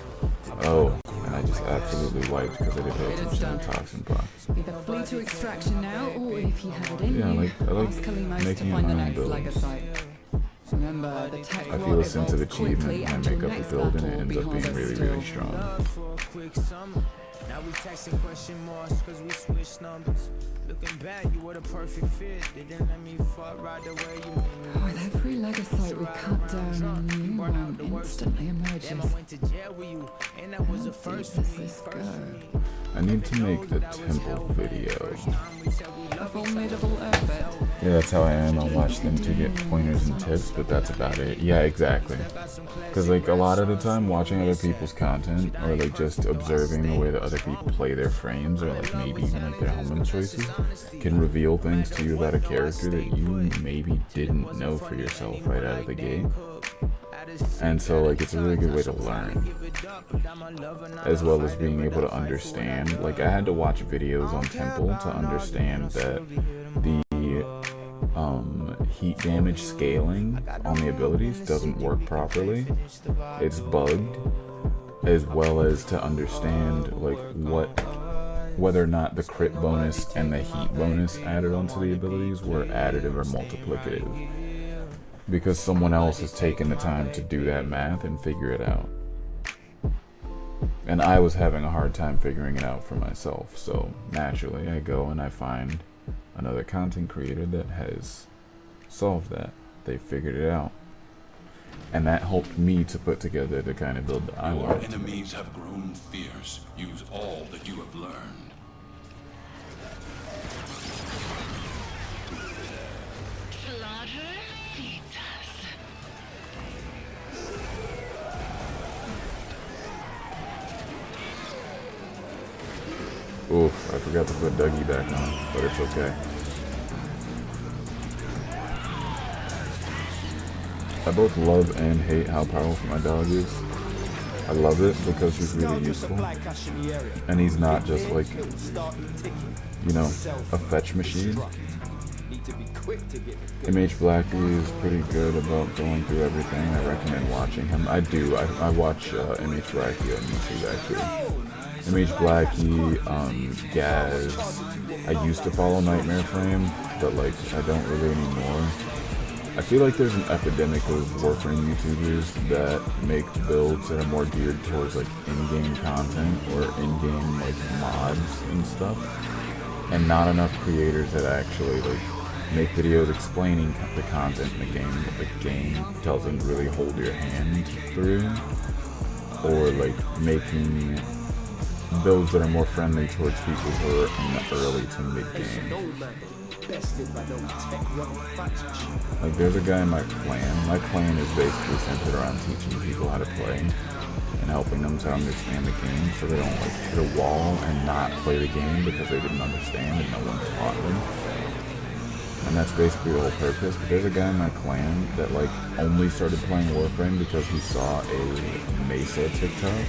Oh, and I just absolutely wiped because I didn't pay attention to toxin proc. Either flee to extraction now, or if you have it in Yeah, you, I like ask Kalimos to making find the my own next builds. Legocyte. Remember, the tech I feel a sense of achievement when I make up a build and it ends up being really, really strong. Now we texting question marks cause we switched numbers. Looking back, you were the perfect fit. They didn't let me fuck right the way you made me. With every Legocyte we cut down, a new one instantly emerges. Damn, I went to jail with you, and that was the first Does this go? I need to make a temple video. A formidable effort. Yeah, that's how I am. I'll watch them to get pointers and tips, but that's about it. Yeah, exactly. Because, like, a lot of the time, watching other people's content, or, like, just observing the way that other people play their frames, or, like, maybe even, like, their helmet choices, can reveal things to you about a character that you maybe didn't know for yourself right out of the gate. And so, like, it's a really good way to learn, as well as being able to understand. Like, I had to watch videos on Temple to understand that the heat damage scaling on the abilities doesn't work properly. It's bugged, as well as to understand, like, whether or not the crit bonus and the heat bonus added onto the abilities were additive or multiplicative. Because someone else has taken the time to do that math and figure it out. And I was having a hard time figuring it out for myself, so naturally I go and I find another content creator that has solved that. They figured it out. And that helped me to put together the kind of build that I Your wanted. enemies have grown fierce. Use all that you have learned. Oof, I forgot to put Dougie back on, but it's okay. I both love and hate how powerful my dog is. I love it because he's really useful. And he's not just like, you know, a fetch machine. MH Blackie is pretty good about going through everything. I recommend watching him. I do. I watch MH Blackie on YouTube actually. MH Blackie, Gaz. I used to follow Nightmare Frame, but like I don't really anymore. I feel like there's an epidemic of Warframe YouTubers that make builds that are more geared towards like in-game content or in-game like mods and stuff, and not enough creators that actually like make videos explaining the content in the game that the game doesn't really hold your hand through, or like making builds that are more friendly towards people who are in the early to mid-game. Like there's a guy in my clan. My clan is basically centered around teaching people how to play and helping them to understand the game so they don't like hit a wall and not play the game because they didn't understand and no one taught them. And that's basically the whole purpose. But there's a guy in my clan that like only started playing Warframe because he saw a Mesa TikTok.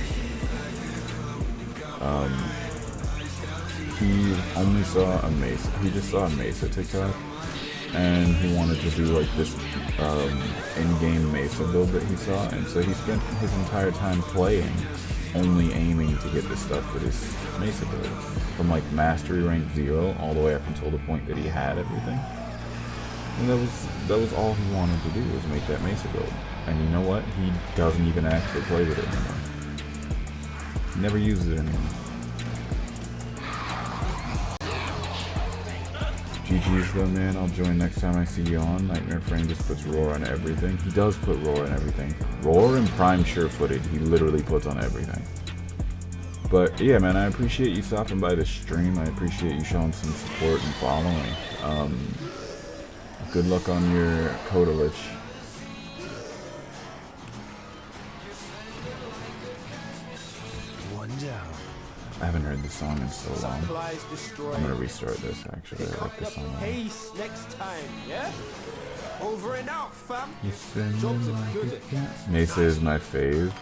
He only saw a Mesa. He just saw a Mesa TikTok, and he wanted to do like this in-game Mesa build that he saw, and so he spent his entire time playing, only aiming to get the stuff for this Mesa build, from like Mastery Rank 0 all the way up until the point that he had everything. And that was all he wanted to do, was make that Mesa build. And you know what? He doesn't even actually play with it anymore. He never uses it anymore. GG's though, man. I'll join next time I see you on. Nightmare Frame just puts Roar on everything. He does put Roar on everything. Roar and Prime Sure-Footed, he literally puts on everything. But yeah, man, I appreciate you stopping by the stream. I appreciate you showing some support and following. Good luck on your Kodalich. One down. I haven't heard this song in so long. I'm gonna restart this actually. I like this song a lot. Pace next time, yeah? Over and out, fam. Mesa is my fave.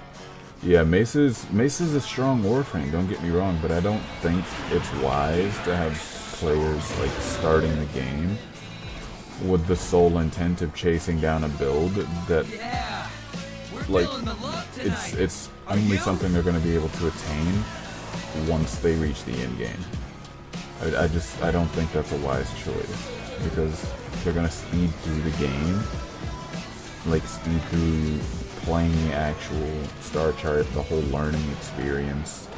Yeah, Mesa's a strong Warframe, don't get me wrong, but I don't think it's wise to have players like starting the game with the sole intent of chasing down a build that like it's only something they're going to be able to attain once they reach the end game. I don't think that's a wise choice, because they're going to speed through the game, like speed through playing the actual star chart, the whole learning experience,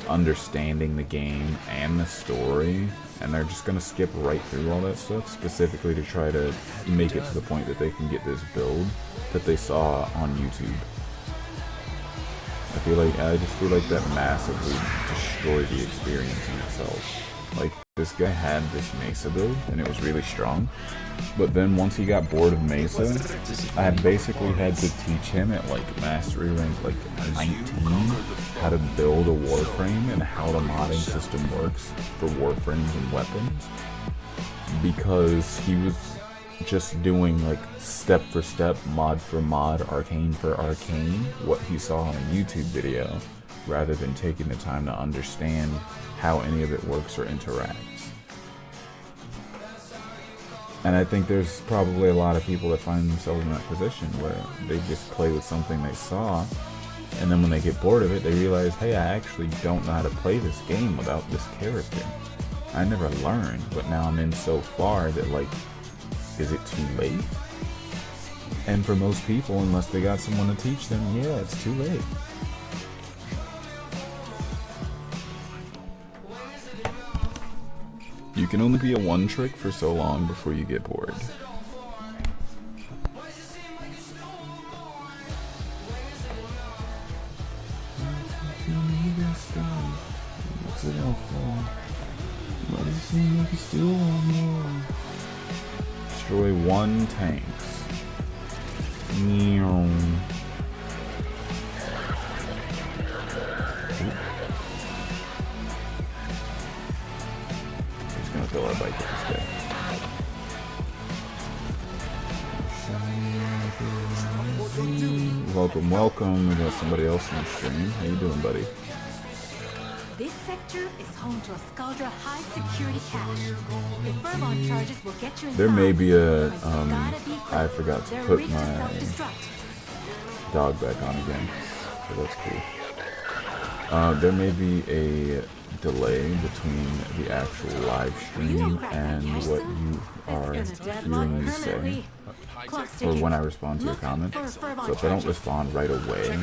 understanding the game and the story, and they're just going to skip right through all that stuff specifically to try to make it to the point that they can get this build that they saw on YouTube. I just feel like that massively destroyed the experience in itself. Like, this guy had this Mesa build, and it was really strong. But then once he got bored of Mesa, I basically had to teach him at like Mastery rank like 19 how to build a Warframe and how the modding system works for Warframes and weapons. Because he was just doing like step for step, mod for mod, arcane for arcane, what he saw on a YouTube video, rather than taking the time to understand how any of it works or interacts. And I think there's probably a lot of people that find themselves in that position where they just play with something they saw, and then when they get bored of it, they realize, hey, I actually don't know how to play this game without this character. I never learned, but now I'm in so far that, like, is it too late? And for most people, unless they got someone to teach them, yeah, it's too late. You can only be a one trick for so long before you get bored. Destroy 1 tank. Just gonna throw our bike at this guy. Welcome, welcome. We got somebody else in the stream. How you doing, buddy? This sector is home to a Scaldra high security cache. If Furbon charges will get you inside. There may be a I forgot to put my dog back on again, so that's cool. There may be a delay between the actual live stream and what you are hearing me say, or when I respond to your comments. So if I don't respond right away,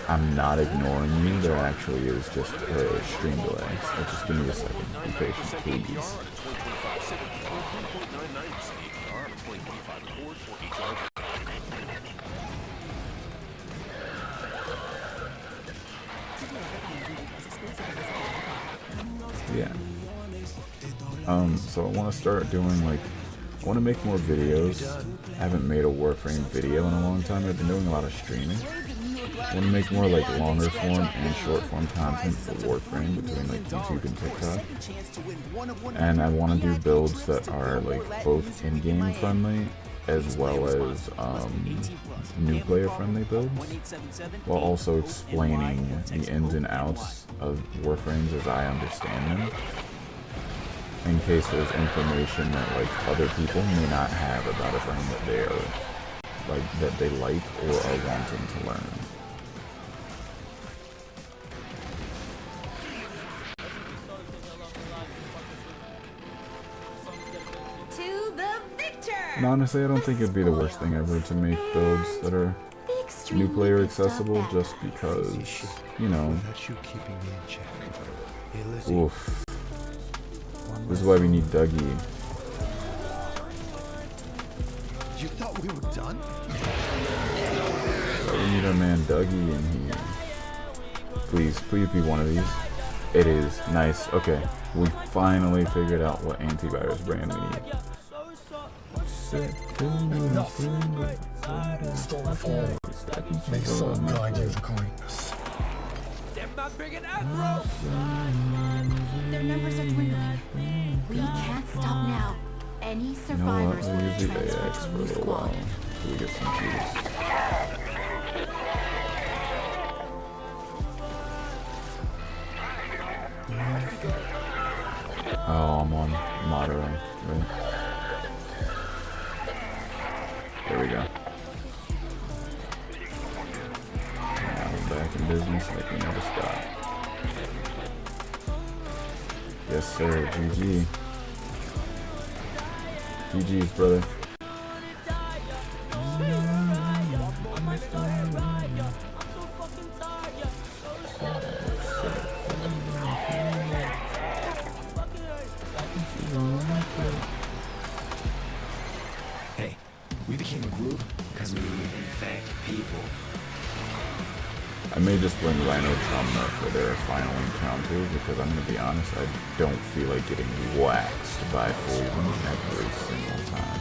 I'm not ignoring you. There actually is just a stream delay. So just give me a second. Be patient, please. Yeah. So I want to start doing like, I want to make more videos. I haven't made a Warframe video in a long time. I've been doing a lot of streaming. I want to make more like longer form and short form content for Warframe between like YouTube and TikTok. And I want to do builds that are like both in-game friendly as well as new player friendly builds, while also explaining the ins and outs of Warframes as I understand them, in case there's information that like other people may not have about a frame that they are like, that they like or are wanting to learn. And honestly, I don't think it'd be the worst thing ever to make builds that are new player accessible, just because, you know, oof. This is why we need Dougie. You thought we were done? So we need our man Dougie in here. Please be one of these. It is. Nice. Okay. We finally figured out what antivirus brand we need. Make some guide you the coins. Their numbers are dwindling. We can't stop now. Any survivors will be transferred to a new squad. We get some juice. Oh, I'm on Monterey, right? There we go. Now we're back in business like we never stopped. Yes, sir. GG. GG's, brother. Hey, we became a group because we infect people. I may just bring Rhino Trumna for their final encounter because I'm gonna be honest, I don't feel like getting waxed by poison every single time.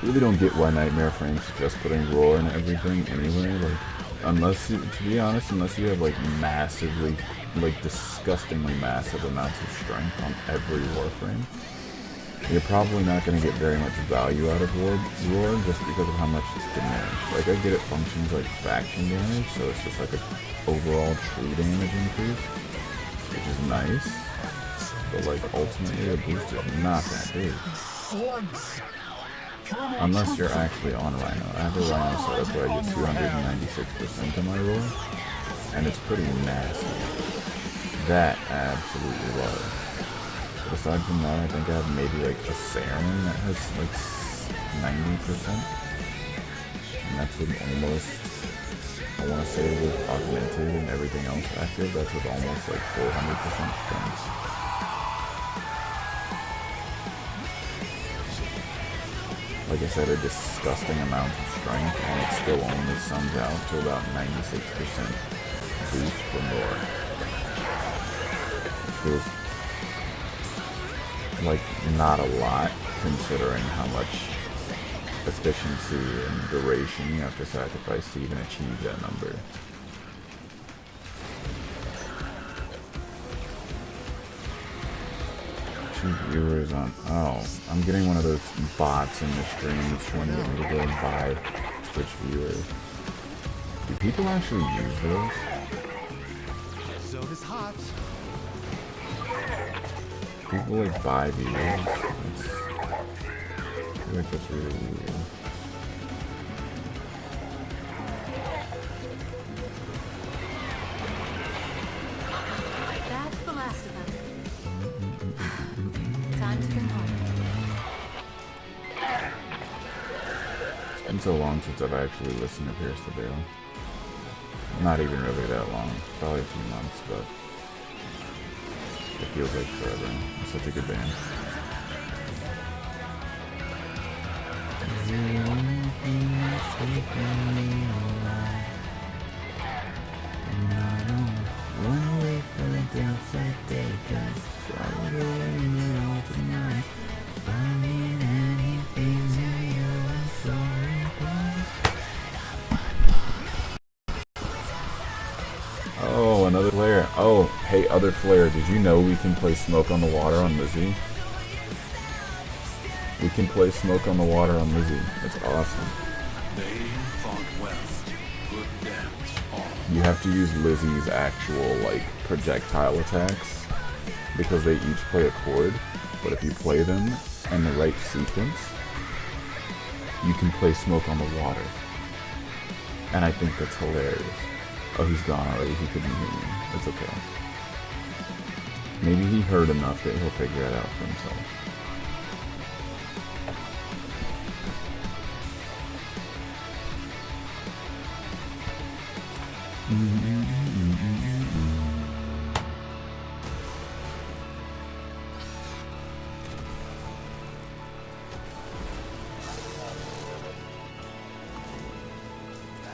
Really don't get why Nightmare Frames just putting Roar and everything anyway. Like, unless you, to be honest, unless you have like massively, like disgustingly massive amounts of strength on every Warframe, you're probably not going to get very much value out of Roar just because of how much it's diminished. Like, I get it functions like faction damage, so it's just like a overall true damage increase, which is nice, but like ultimately a boost is not that big. Unless you're actually on Rhino. I have a Rhino set up where I get 296% of my roll, and it's pretty nasty. That I absolutely love. But aside from that, I think I have maybe like a Saren that has like 90%. And that's with almost, I want to say with Augmented and everything else active, that's with almost like 400% strength. Like I said, a disgusting amount of strength, and it still only sums out to about 96% boost for more. It feels like not a lot, considering how much efficiency and duration you have to sacrifice to even achieve that number. 2 viewers on. Oh, I'm getting one of those bots in the stream that's trying to get me to go and buy Twitch viewers. Do people actually use those? Zone is hot. People like buy viewers. I feel like that's really weird. That's the last of them. Time to come home. It's been so long since I've actually listened to Pierce the Veil. Not even really that long. Probably a few months, but it feels like forever. It's such a good band. Oh, another flare. Oh, hey, other flare. Did you know we can play Smoke on the Water on Lizzie? We can play Smoke on the Water on Lizzie. That's awesome. They fought well. Good dance. You have to use Lizzie's actual, like, projectile attacks because they each play a chord, but if you play them in the right sequence, you can play Smoke on the Water. And I think that's hilarious. Oh, he's gone already. He couldn't hear me. It's okay. Maybe he heard enough that he'll figure it out for himself.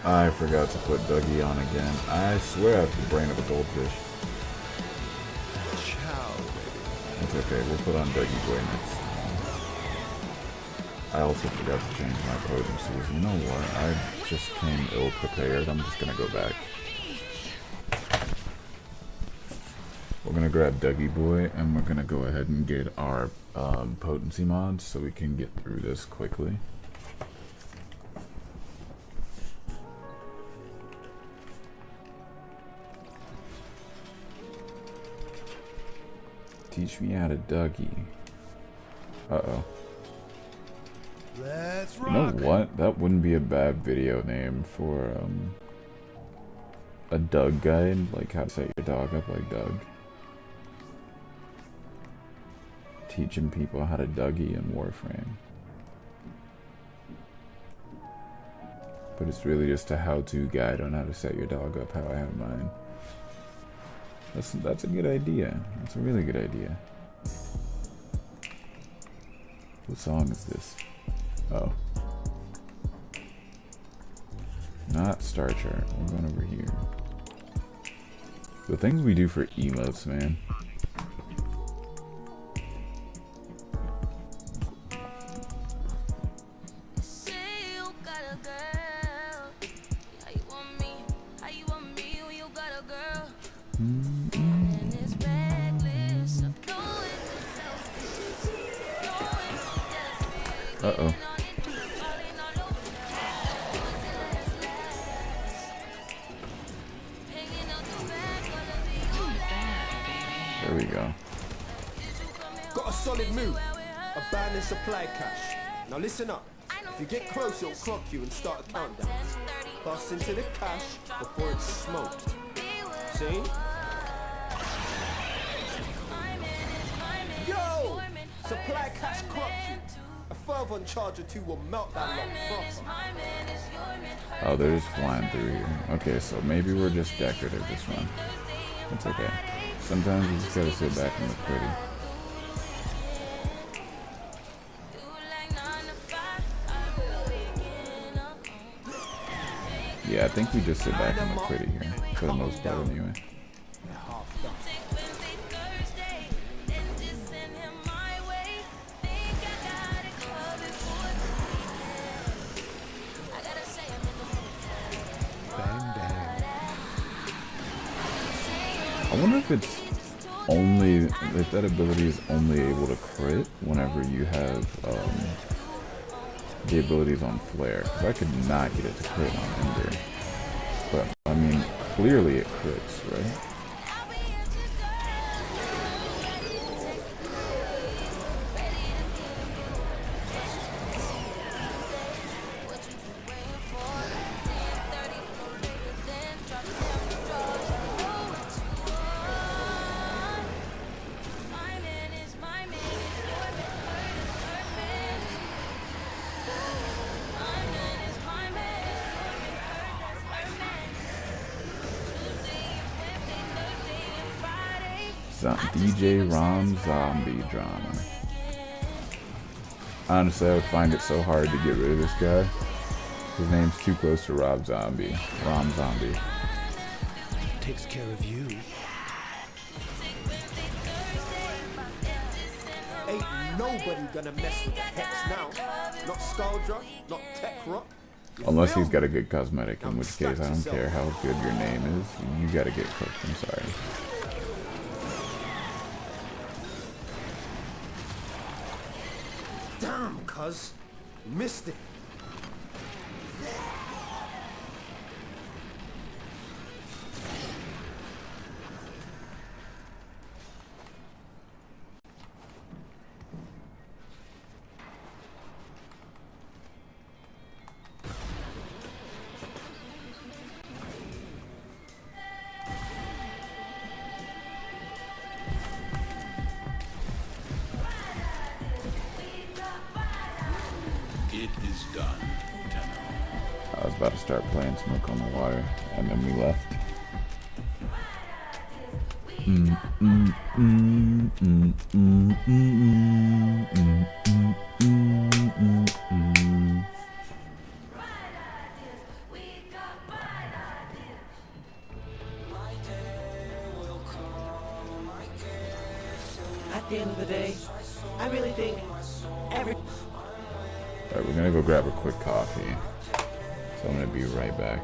I forgot to put Dougie on again. I swear I have the brain of a goldfish. It's okay, we'll put on Dougie Boy next. I also forgot to change my potencies. You know what? I just came ill prepared. I'm just gonna go back. We're gonna grab Dougie Boy and we're gonna go ahead and get our potency mods so we can get through this quickly. Teach me how to Dougie. Uh-oh. Let's rock. You know what? That wouldn't be a bad video name for a Doug guide, like how to set your dog up like Doug. Teaching people how to Dougie in Warframe. But it's really just a how-to guide on how to set your dog up how I have mine. That's a good idea. That's a really good idea. What song is this? Oh. Not Star Chart. We're going over here. The things we do for emotes, man. Uh-oh. There we go. Got a solid move. Abandon supply cache. Now listen up. If you get close, it'll clock you and start a countdown. Bust into the cache before it's smoked. See? Yo! Supply cache clocked you. A fervent charge or two will melt that lock proper. Oh, they're just flying through here. Okay, so maybe we're just decorative this one. It's okay. Sometimes you just gotta sit back and look pretty. Yeah, I think we just sit back and look pretty here, for the most part anyway. I wonder if it's only, if that ability is only able to crit whenever you have the abilities on Flare, because I could not get it to crit on Ember. But, I mean, clearly it crits, right? DJ Rom Zombie Drama. Honestly, I would find it so hard to get rid of this guy. His name's too close to Rob Zombie. Rom Zombie. Takes care of you. Ain't nobody gonna mess with the Hex now. Not Scaldra, not Tech Rock. Unless he's got a good cosmetic, in which case I don't care how good your name is. You gotta get cooked, I'm sorry. Damn, cuz. Missed it. It is done, Tenno. I was about to start playing Smoke on the Water, and then we left. At the end of the day, I really think every... Alright, we're gonna go grab a quick coffee. So I'm gonna be right back.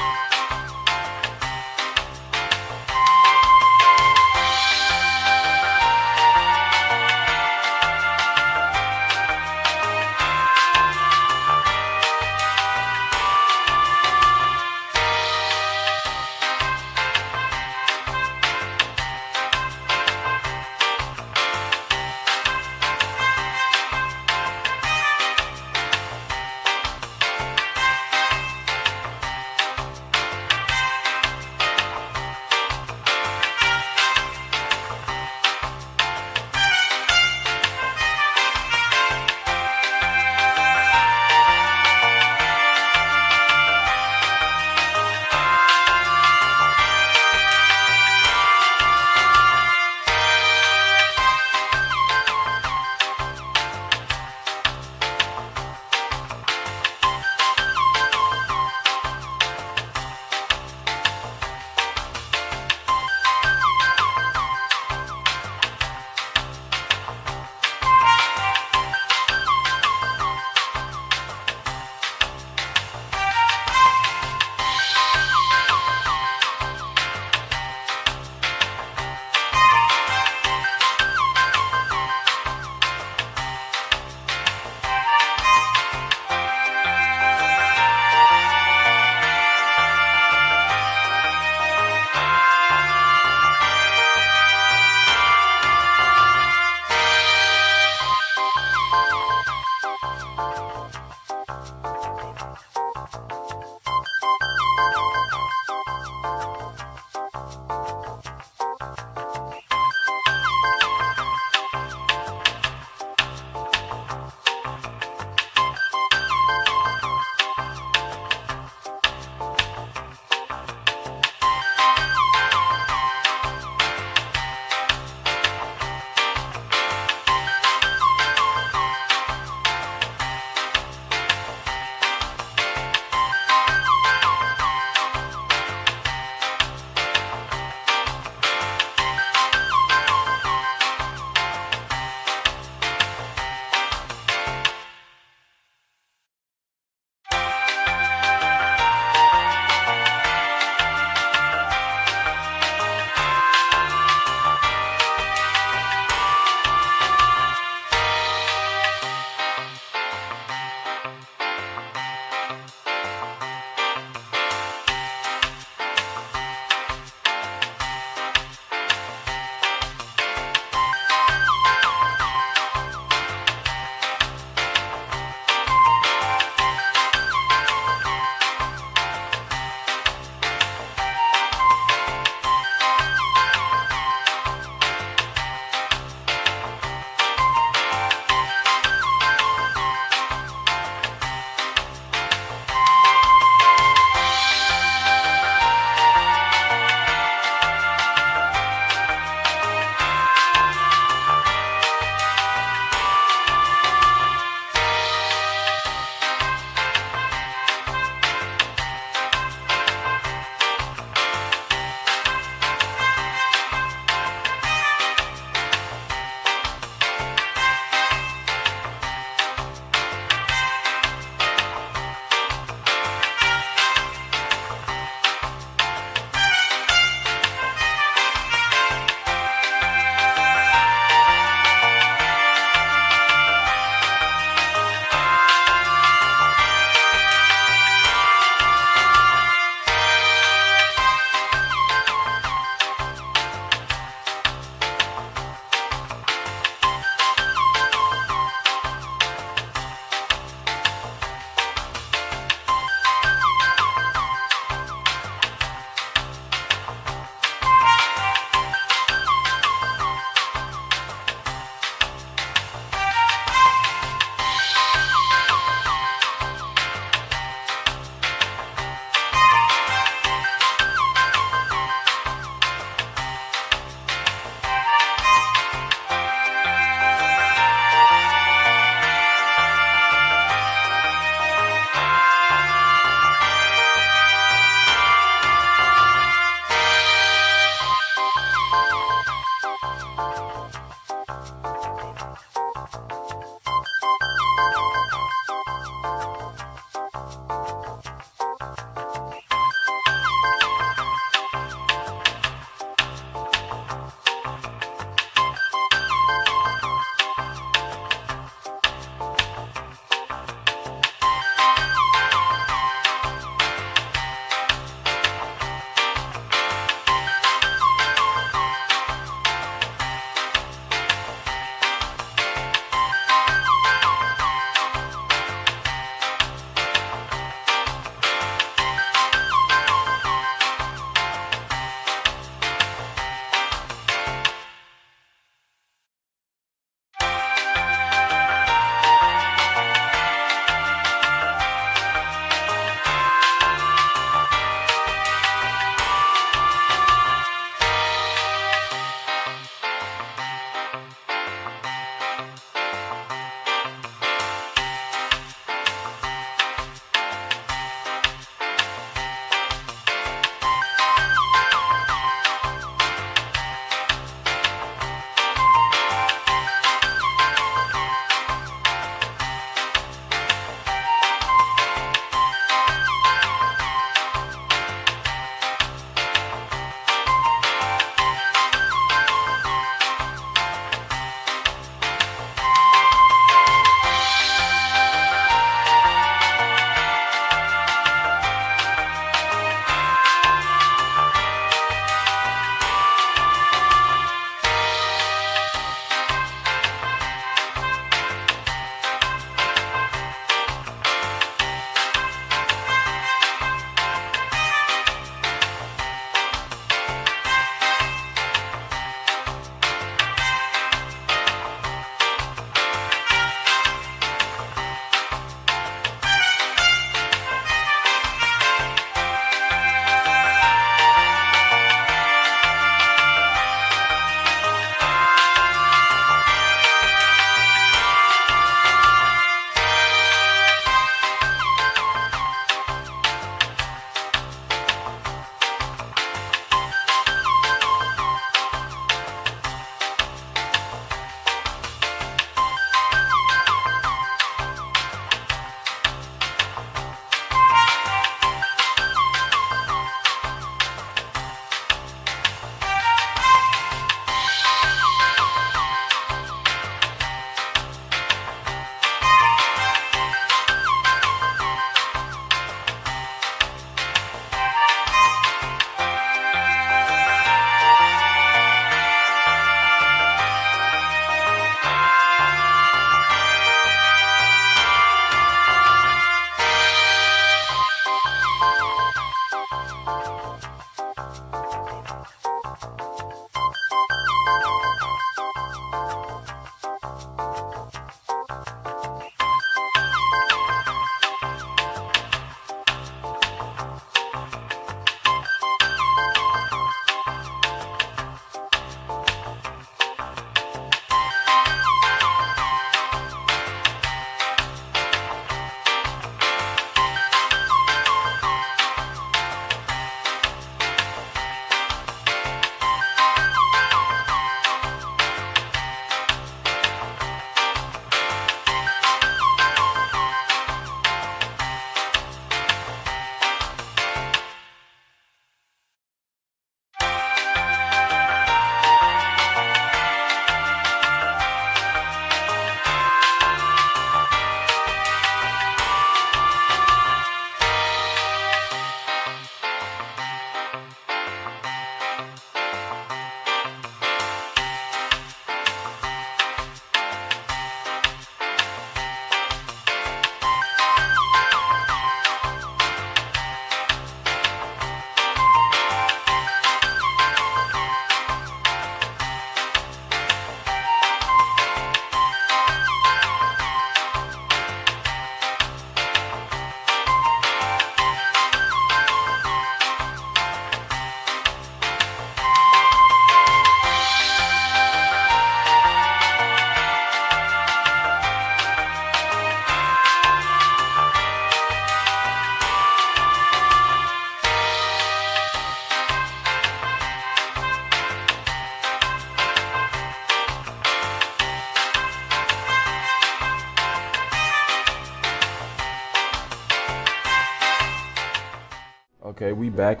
Okay, we back.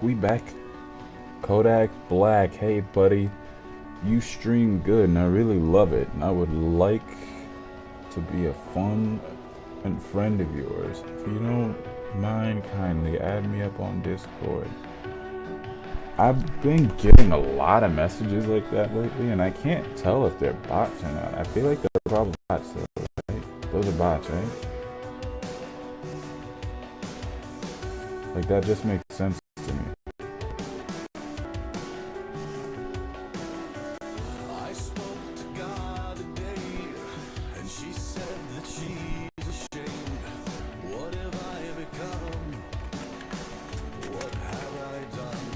Kodak Black, hey buddy, you stream good and I really love it, and I would like to be a fun and friend of yours. If you don't mind, kindly add me up on Discord. I've been getting a lot of messages like that lately, and I can't tell if they're bots or not. I feel like they're probably bots, though, right? Those are bots, right? Like, that just makes sense to me. I spoke to God today, and she said that she's ashamed. What have I become? What have I done?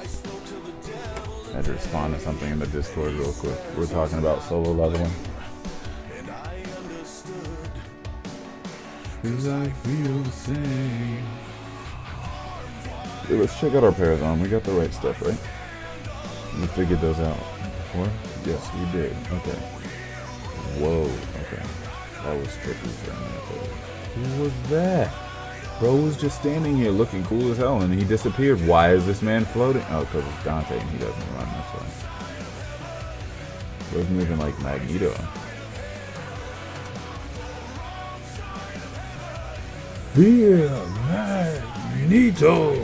I spoke to the devil. I had to respond to something in the Discord real quick. We're talking about solo leveling. And I understood. 'Cause I feel the same. Hey, let's check out our Paragon. We got the right stuff, right? We figured those out before? Yes, we did. Okay. Whoa, okay. That was tricky for a minute. Who was that? Bro was just standing here looking cool as hell and he disappeared. Why is this man floating? Oh, because it's Dante and he doesn't run, that's why. Bro's moving like Magneto. Here, Magneto!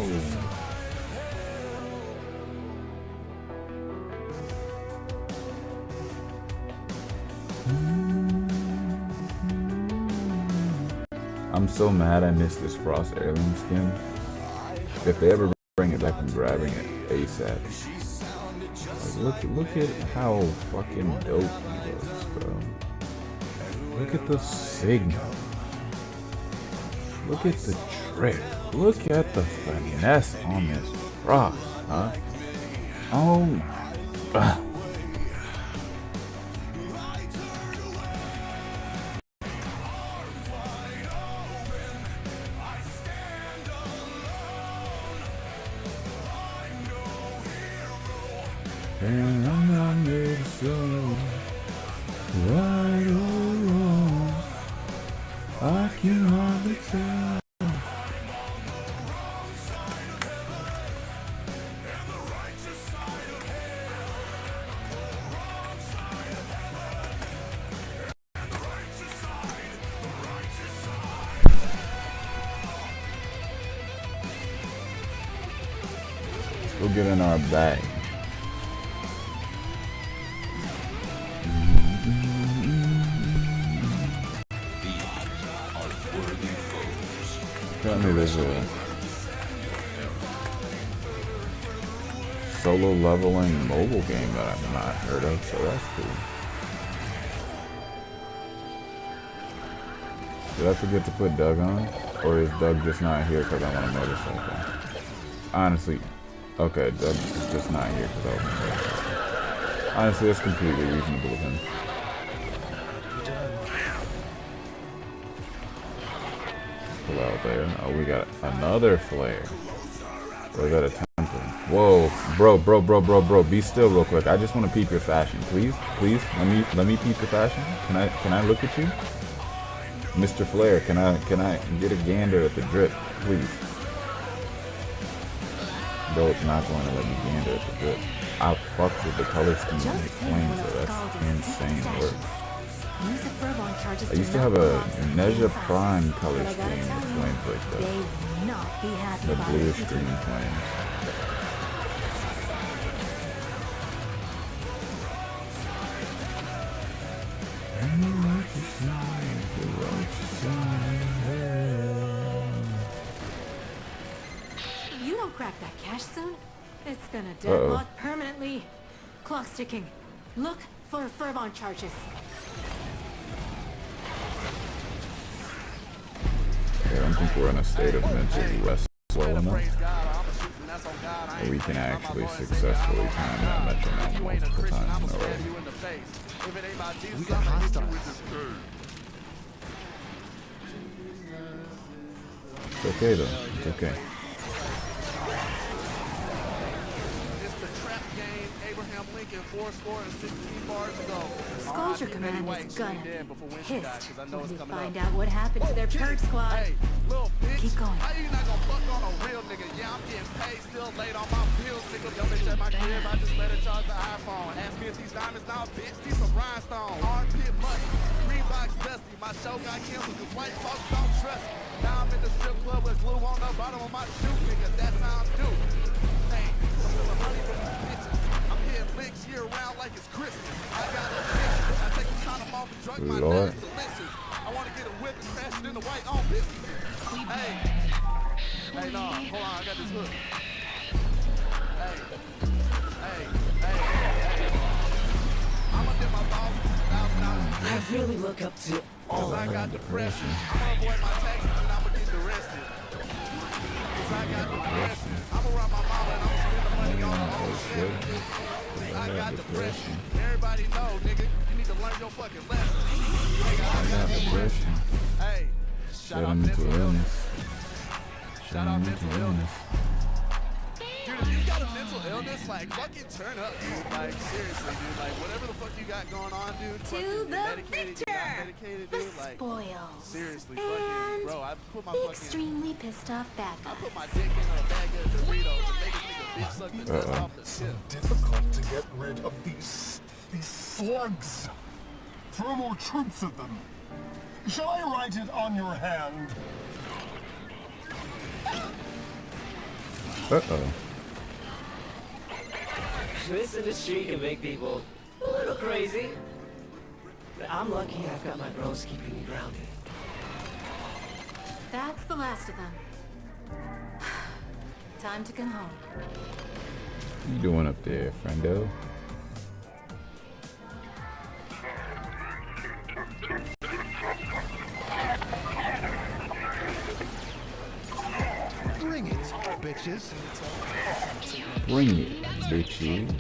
I'm so mad I missed this Frost Heirloom skin. If they ever bring it back, I'm grabbing it ASAP. Like, look at how fucking dope he looks, bro. Look at the signal. Look at the trick. Look at the finesse on this Frost, huh? Oh my god. And I'm not made so right or wrong. I can hardly tell. Let's go get in our bag. Apparently there's a solo leveling mobile game that I've not heard of, so that's cool. Did I forget to put Doug on? Or is Doug just not here because I want a motorcycle? Honestly, okay, Doug is just not here because I want a motorcycle. Honestly, that's completely reasonable of him. Pull out there. Oh, we got another flare. Or is that a temper? Whoa, bro, be still real quick. I just want to peep your fashion, please, let me peep your fashion. Can I look at you, Mr. Flare? Can I get a gander at the drip, please? Bro, it's not going to let me gander at the drip. I fucks with the color scheme and the flames, so that's insane work. I used to have a Neja Prime color scheme with flames like that. The bluish green flames. You don't crack that cache soon, it's gonna deadlock permanently. Clock's ticking. Look for Fervon charges. I don't think we're in a state of mental rest well enough that we can actually successfully time that metronome multiple times in a row. We got hostiles. It's okay though, it's okay. It's the trap game Abraham Lincoln 416 bars ago. Sculpture Command is gonna be pissed when they find out what happened to their Perk Squad. Hey, Little bitch. Keep going. How you not gonna fuck on a real nigga? Yeah, I'm getting paid, still late on my bills, nigga. Yo, bitch at my crib, I just let her charge the iPhone. Ask me if these diamonds now, bitch, these some rhinestones. Armpit money, Reeboks dusty. My show got canceled cause white folks don't trust me. Now I'm in the strip club with glue on the bottom of my shoe, nigga. That's how I'm due. Hey, I'm still money for these bitches. I'm hitting licks year round like it's Christmas. I got a bitch. I take the condom off and drug my Lord. name delicious. I wanna get a whip and crash it in the white on business. Hey, hey, no, hold on, I got this hook. Hey, hey. I'ma dip my balls $1,000. I really look up to all Cause I of got them. depression. I'ma avoid my taxes and I'ma get arrested. Cause I got depression. I'ma run my mama and I'ma spend the money on the whole shit. I got depression. Everybody know, nigga, you need to learn your fucking lesson. I got depression. Hey, Shout out mental illness. Shout out mental illness. Dude, if you got a mental illness, like, fucking turn up, dude. Like, seriously, dude. Like, whatever the fuck you got going on, dude. To fucking the medicated, you're not victor! medicated, The dude. Like, spoils. seriously, And fucking, bro, I put my the fucking... extremely pissed off bad I guys. put my dick in a bag of Doritos and make a nigga bitch suck the dust off the shit. Difficult to get rid of these slugs. Throw more troops at them. Shall I write it on your hand? Uh-oh. This industry can make people a little crazy. But I'm lucky I've got my bros keeping me grounded. That's the last of them. Time to come home. What you doing up there, friendo? Bring it, bitches. Bring it, bitches.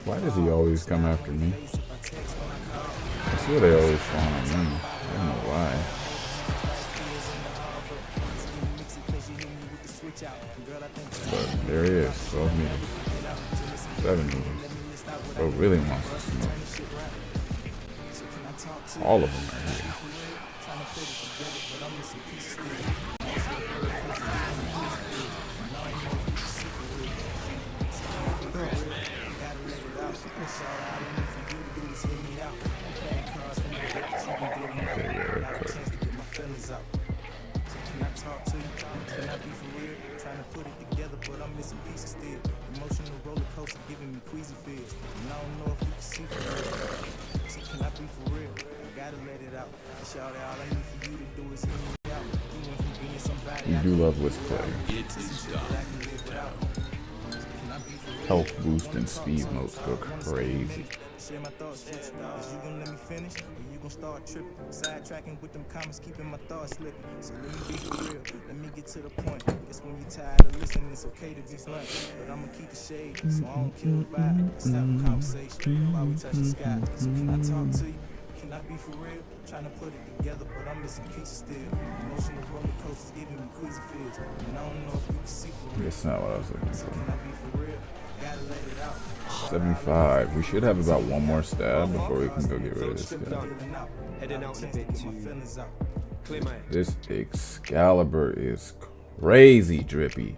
Why does he always come after me? I swear they always spawn on me. I don't know why. But there he is, 12 meters. 7 meters. Bro really wants to smoke. All of them are here. You do love Whisplay. Health boost and speed modes go crazy. Share my thoughts with you. Is you gonna let me finish? Or you gonna start tripping? Sidetracking with them comments, keeping my thoughts slipping. So let me be for real. Let me get to the point. Guess when you're tired of listening, it's okay to be blunt. But I'ma keep the shade, so I don't kill the vibe. Let's have a conversation while we touch the sky. So can I talk to you? Can I be for real? Trying to put it together, but I'm missing pieces still. Emotional roller coasters giving me queasy feels. And I don't know if you can see for real. That's not what I was looking So for. can I be for real? Gotta let it out. 75. We should have about one more stab before we can go get rid of this guy. Heading out a bit to clear my head. This Excalibur is crazy drippy.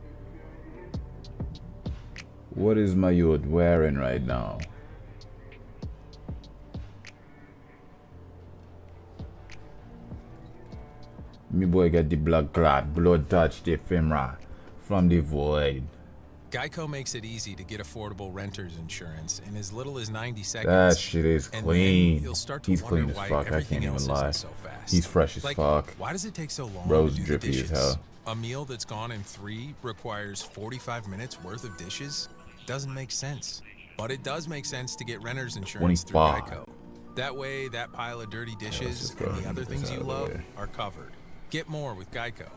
What is my youth wearing right now? Me boy got the blood clot, blood touch the femra from the void. Geico makes it easy to get affordable renter's insurance in as little as 90 seconds. That shit is And clean. then you'll start to He's wonder clean as why fuck. I everything can't even else lie. isn't so fast. He's fresh as Like, fuck. Why does it take so long Bro's to do the drippy as dishes? hell. A meal that's gone in 3 requires 45 minutes worth of dishes? Doesn't make sense. But it does make sense to get renter's insurance through 25. Geico. That way, that pile of dirty dishes just go and ahead the and other get this things you out of the love way. are covered. Get more with Geico.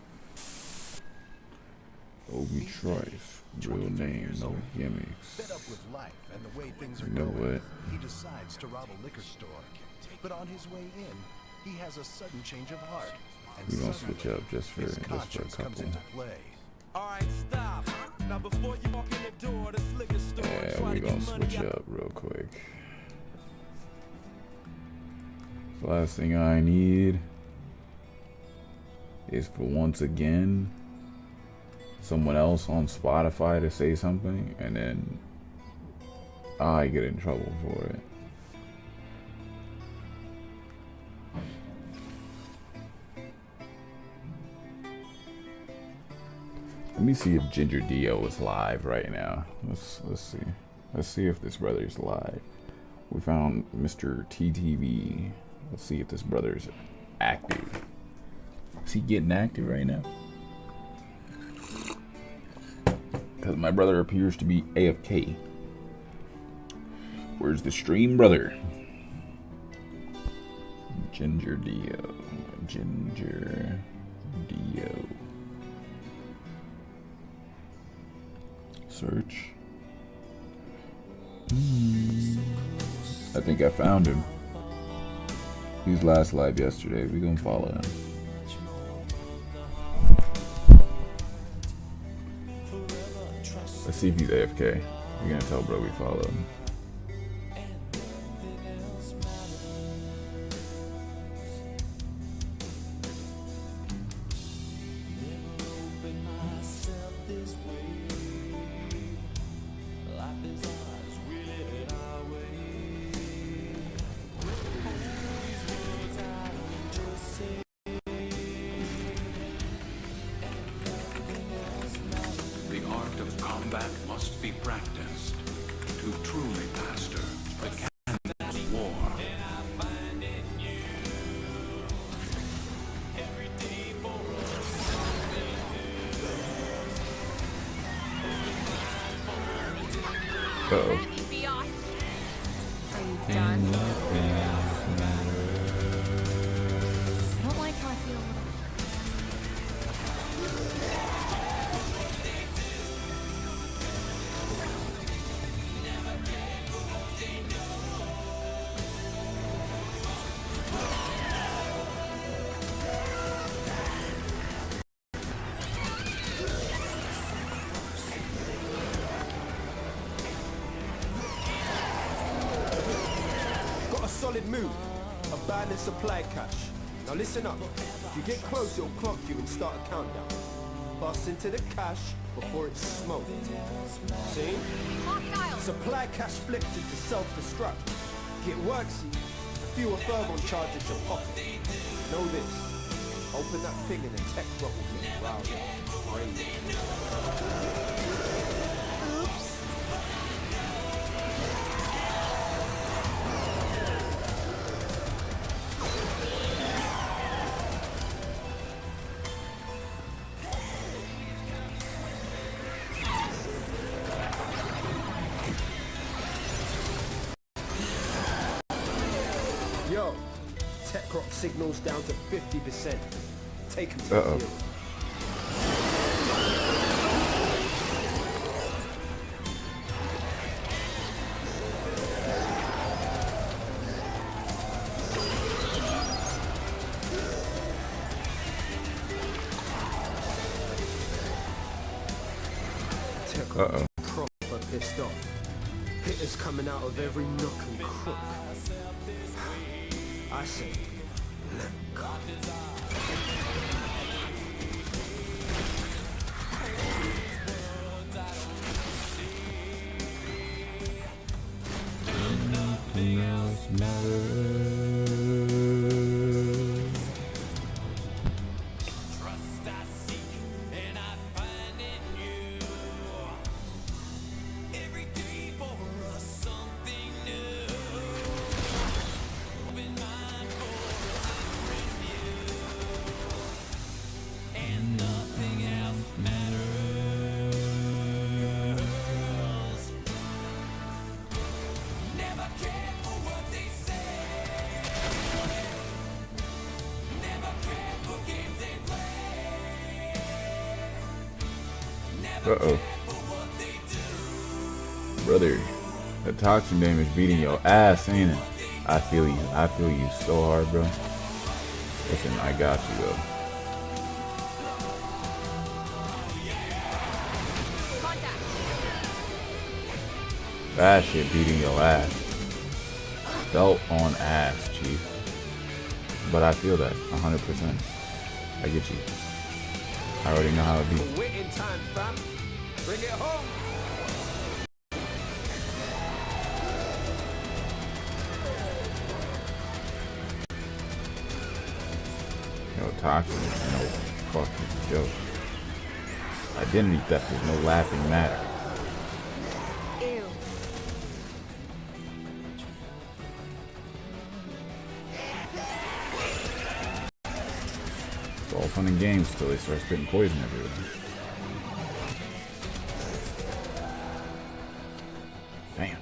Obi Trice, real name, no gimmicks. Fed up with life and the way things are You know going, what? he decides to rob a liquor store. But on his way in, he has a sudden change of heart. We're gonna switch up just for a couple. Alright, stop. Now before you walk in the door, this liquor store. Yeah, we're gonna switch up real quick. The last thing I need is for once again someone else on Spotify to say something and then I get in trouble for it. Let me see if Ginger Dio is live right now. Let's see. Let's see if this brother is live. We found Mr. TTV. Let's see if this brother's active. Is he getting active right now? Because my brother appears to be AFK. Where's the stream, brother? Ginger Dio. Ginger Dio. Search. I think I found him. He was last live yesterday. We're gonna follow him. Let's see if he's AFK. We're gonna tell bro we follow him. Solid move. Abandon supply cache. Now listen up. If you get close, it'll clock you and start a countdown. Bust into the cache before it's smoked. See? Supply cache flipped into self-destruct. Get worksy, fewer thermal charges to pop. Know this. Open that thing and the tech drop will be wild. Crazy. Yo, tech rock signals down to 50%. Take him to zero. Uh-oh. Proper pissed off. Hitters coming out of every nook and crook. I say, let go. Nothing else matters. Uh-oh. Brother, the toxic damage beating your ass, ain't it? I feel you. I feel you so hard, bro. Listen, I got you, though. That shit beating your ass. Belt on ass, chief. But I feel that 100%. I get you. I already know how it be. Waiting time, fam. Bring it home. Yo, toxic, no fucking joke. Identity theft is no laughing matter. Ew. It's all fun and games till they start spitting poison everywhere. Damn.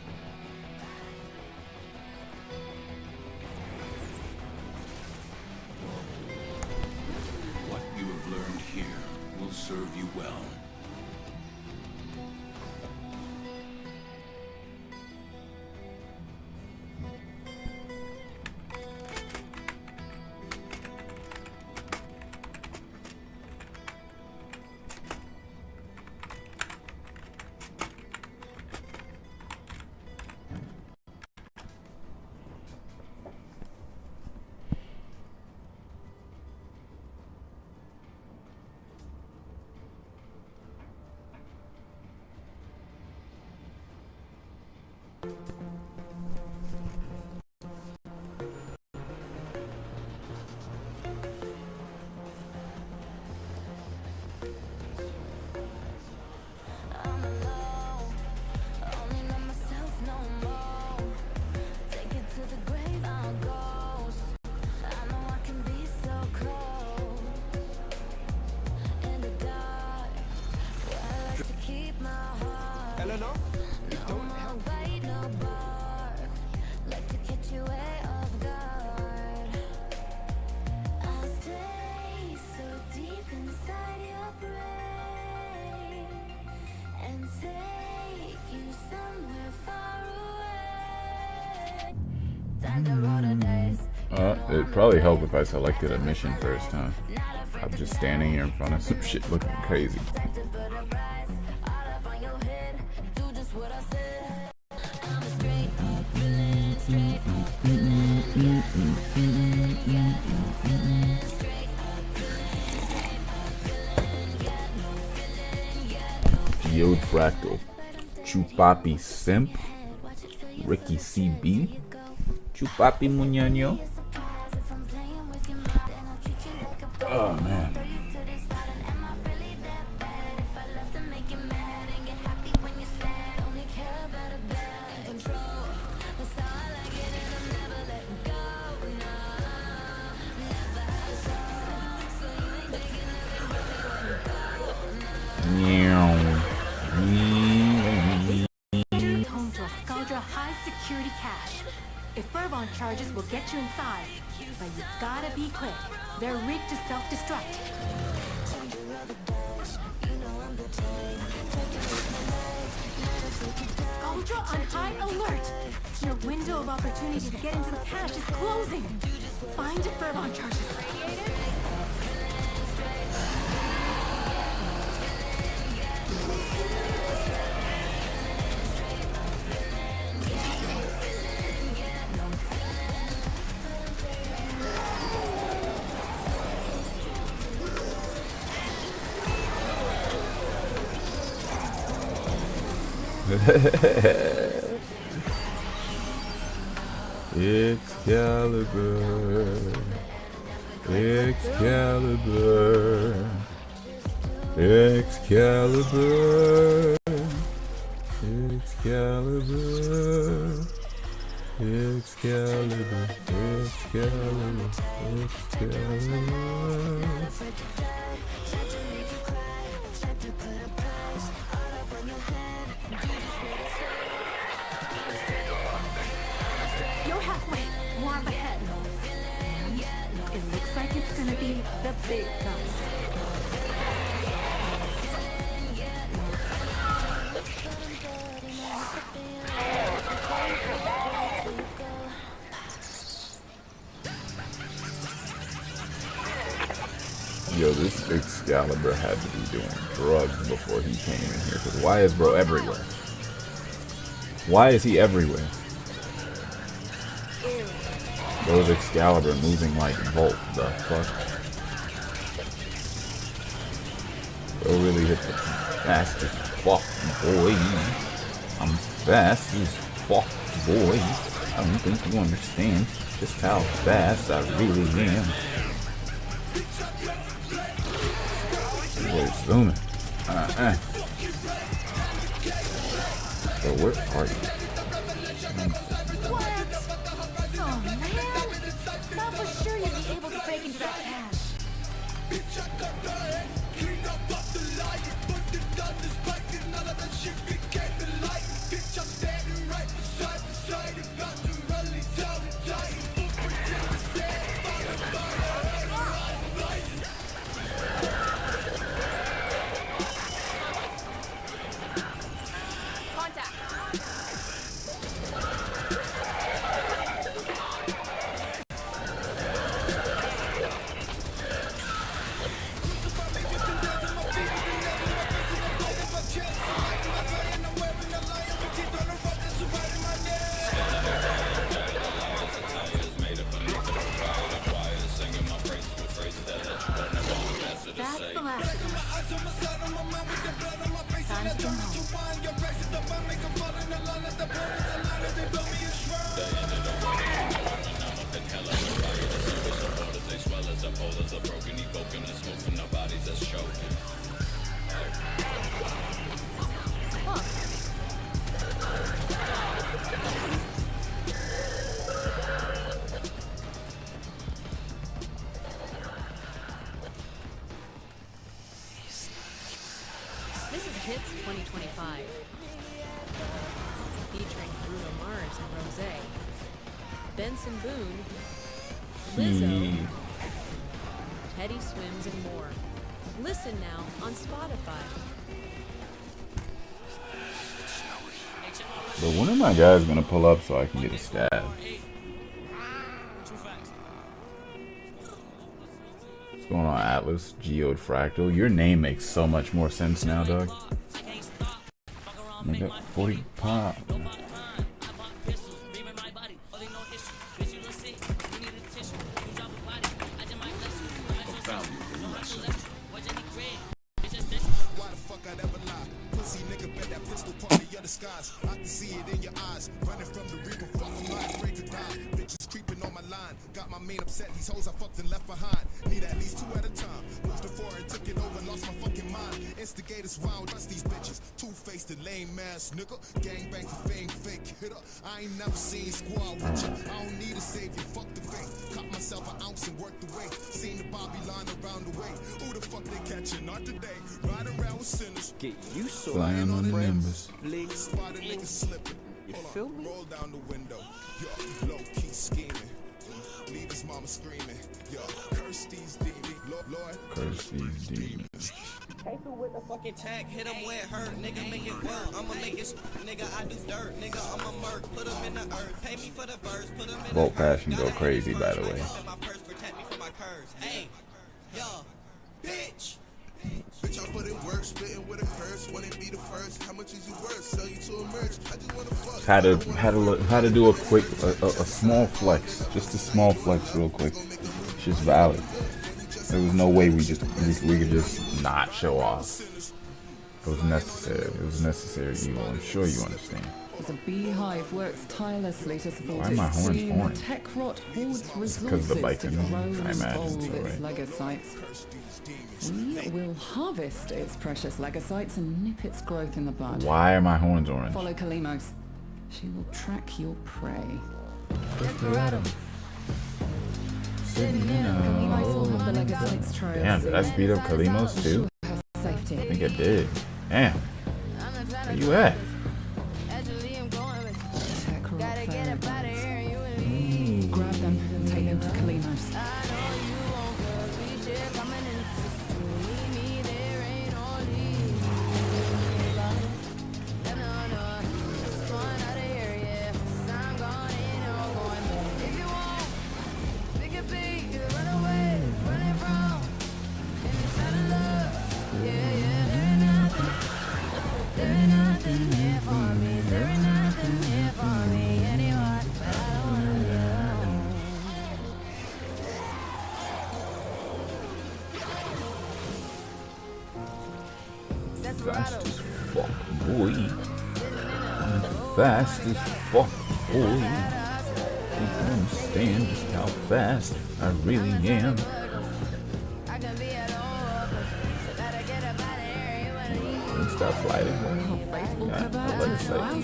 What you have learned here will serve you well. Eleanor, you don't help. It'd probably help if I selected a mission first, huh? I'm just standing here in front of some shit looking crazy. Geode Fractal, Chupapi Simp, Ricky CB, Chupapi Muñaño. Oh man. Home to a Scaldra high security cache. If Furbon charges will get you inside, but you gotta be quick. They're rigged to self-destruct. Scaldra on high alert! Your window of opportunity to get into the cache is closing. Find Furbon charges. Excalibur, Excalibur, Excalibur, Excalibur, Excalibur, Excalibur, You're halfway. More up ahead. It looks like it's gonna be the big guns. Yo, this Excalibur had to be doing drugs before he came in here. Cause why is bro everywhere? Why is he everywhere? Those Excalibur moving like Volt. The fuck? Bro really hit the fastest fuck boy. I'm fast as fuck boy. I don't think you understand just how fast I really am. Boy, zooming. So where are you? What? Oh man! Thought for sure you'd be able to break into that cache. This is Hits 2025, featuring Bruno Mars and Rosé, Benson Boone, Lizzo, Teddy Swims, and more. Listen now on Spotify. But when are my guys gonna pull up so I can get a stab? What's going on, Atlas? Geode Fractal. Your name makes so much more sense now, dog. Make that 40 pop. I can see it in your eyes. Running from the reaper, fucking line, break to die. Bitches creeping on my line. Got my main upset, these hoes I fucked and left behind. Need at least 2 at a time. Moved to 4 and took it over, lost my fucking mind. Instigators wild, trust these bitches. Two-faced and lame ass nigga. Gangbang for fame, fake hitter. I ain't never seen squad with ya. I don't need a savior, fuck the bank. Caught myself an ounce and worked the weight. Seen the Bobby line around the way. Who the fuck they catching? Not today. Ride around with sinners. Get you so flying on the numbers. Spot a nigga slipping. You feel me? Roll down the window. Yo, low key scheming. Leave his mama screaming. Yo, curse these demons. Lord, curse these demons. Take her with the fucking tag, hit him where it hurt, nigga make it work, I'ma make it, nigga I do dirt, nigga I'ma murk, put him in the earth, pay me for the verse, put him in Volt Fashion go crazy, by the way. my purse, protect me from my curves, hey, yo, bitch. Bitch, I put in work, spitting with a curse. Wouldn't be the first. How much is you worth? Sell you to a merch. I just wanna fuck. Had to do a quick, a small flex, just a small flex, real quick. It's just valid. There was no way we could just not show off. It was necessary. It was necessary evil. I'm sure you understand. As a beehive works tirelessly to support Why are my its horns team, orange? Techrot hoards Because of resources the to biking. grow and I imagine evolve so, its right? legacytes. We will harvest its precious legacytes and nip its growth in the bud. Why are my horns orange? Follow Kalimos. She will track your prey. Desperado. Kalimos will have the legacytes trails. Damn, did I speed up Kalimos too? Safety. I think I did. Damn. Where you at? Grab them and take them to Kalimos. fast as fuck, boy. I'm fast as fuck, boy. You don't understand just how fast I really am. Stop sliding. I like sliding.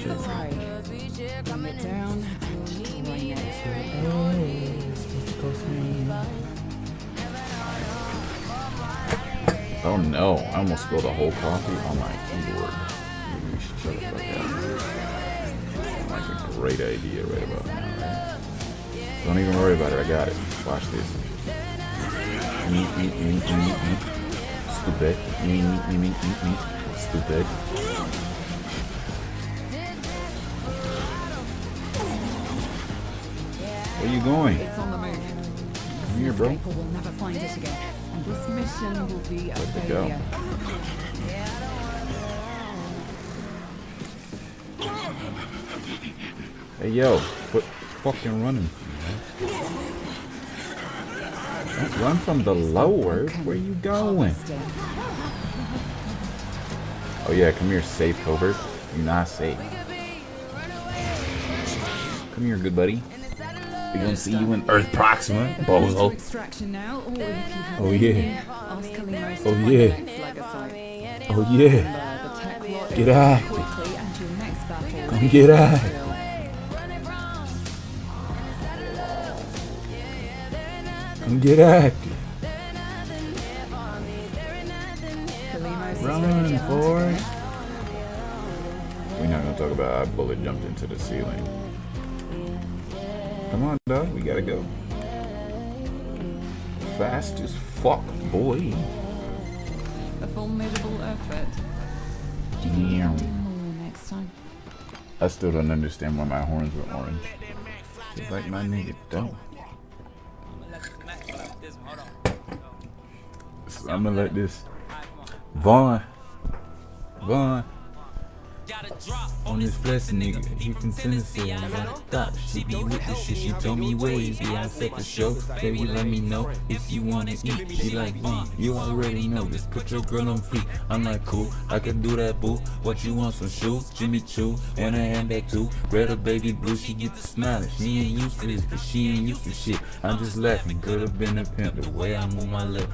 Bring it down and bring it. Oh no, I almost spilled a whole coffee on my keyboard. Maybe we should shut the fuck up. That's a great idea right about now, right? Don't even worry about it, I got it. Watch this. Stupid. Stupid. Where you going? It's on the move. Come here, bro. People will never find it again, and this mission will be a Where'd it go? failure. Hey yo, quit fucking running. Don't run from the lower. Where you going? Oh yeah, come here, safe covert. You're not safe. Come here, good buddy. We're gonna see you in Earth Proxima, bozo. Extraction now, or if you have Oh yeah. ask Kalimos Oh to find yeah. the next legacy. Oh yeah. The tech lot Get is active. quickly, and your next battle Come get active. Come get active. Run, boy. We're not gonna talk about how bullet jumped into the ceiling. Come on, dog. We gotta go. Fast as fuck, boy. a formidable effort. Damn. Next time. I still don't understand why my horns were orange. It's like my nigga don't. So I'm gonna let this Vaughn on this blessed nigga, he can send us in. I thought she be with the shit. She told me ways, be I set the show. Baby, let me know if you wanna eat. She like, you already know. Just put your girl on feet. I'm like, cool, I can do that, boo. What you want, some shoes? Jimmy Choo, and a handbag too. Red or baby blue, she get the smiling. She ain't used to this, but she ain't used to shit. I'm just laughing. Could've been a pimp the way I move my lip.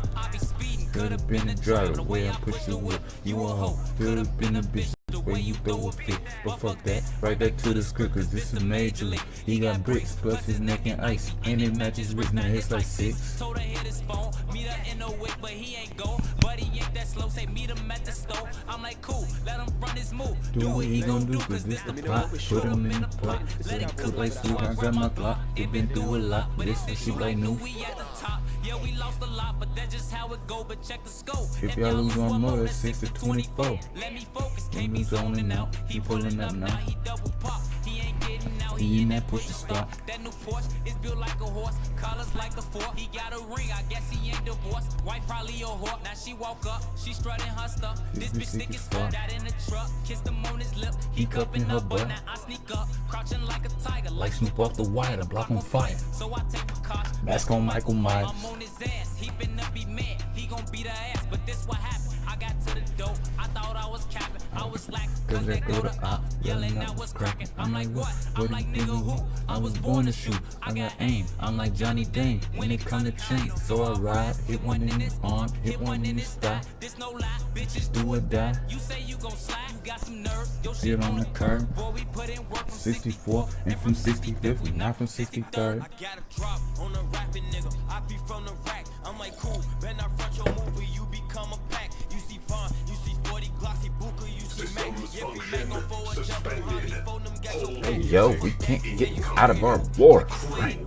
Could've been a driver the way I push your whip. You a hoe. Could've been a bitch the way you throw a fit. But fuck that, right back to the script, cause this is major league. He got bricks, plus his neck and ice, and it matches wrist, now it's like 6. Told her hit his phone, meet her in the whip, but he ain't go. But he ain't that slow, say meet him at the store. I'm like, cool, let him run his move. Do what he gon' do, cause this the plot. Put him in the pot, let it cook like soup. I got my clock, it been through a lot, but this will shoot like new. We at the top, yeah, we lost a lot, but that's just how it go. But check the scope. If y'all lose one more, that's 6 to 24. Let me focus, Keep me zoning out, he pulling up now. he double pop, he ain't getting out. He in that push to stop. That new Porsche is built like a horse, colors like a fork. He got a ring, I guess he ain't divorced. Wife probably a whore. Now she woke up, she strutting her stuff. This bitch thick as fuck. That in the truck, kissed him on his lip. He cupping her butt. Now I sneak up, crouching like a tiger, Like Snoop off the wire, the block on fire. So I take a car. Mask on Michael Myers. I'm on his ass, he finna be mad. He gon' beat her ass, but this what happened. I got to the dope, I thought I was capping. I was slack, Cause they go to op, yelling I was cracking. I'm like, what? I'm like, nigga, who? I was born to shoot. I got aim. I'm like Johnny Dane when it come to chains. So I ride, hit one in his arm, hit one in his thigh. This no lie, bitches Do or die. You say you gon' slide, you got some nerve. Yo, Shit on the curb. boy, we put in work from 64 and from 65th, we not from 63rd. I got a drop on a rapping nigga. I be from the rack. I'm like, cool, better not front your movie, you become a pack. You see Vaughn, you see 40 Glossy Booker, you see Mac. Yeah, we make on for a jump behind me, phone them got your Hey yo, we can't get out of our war frame.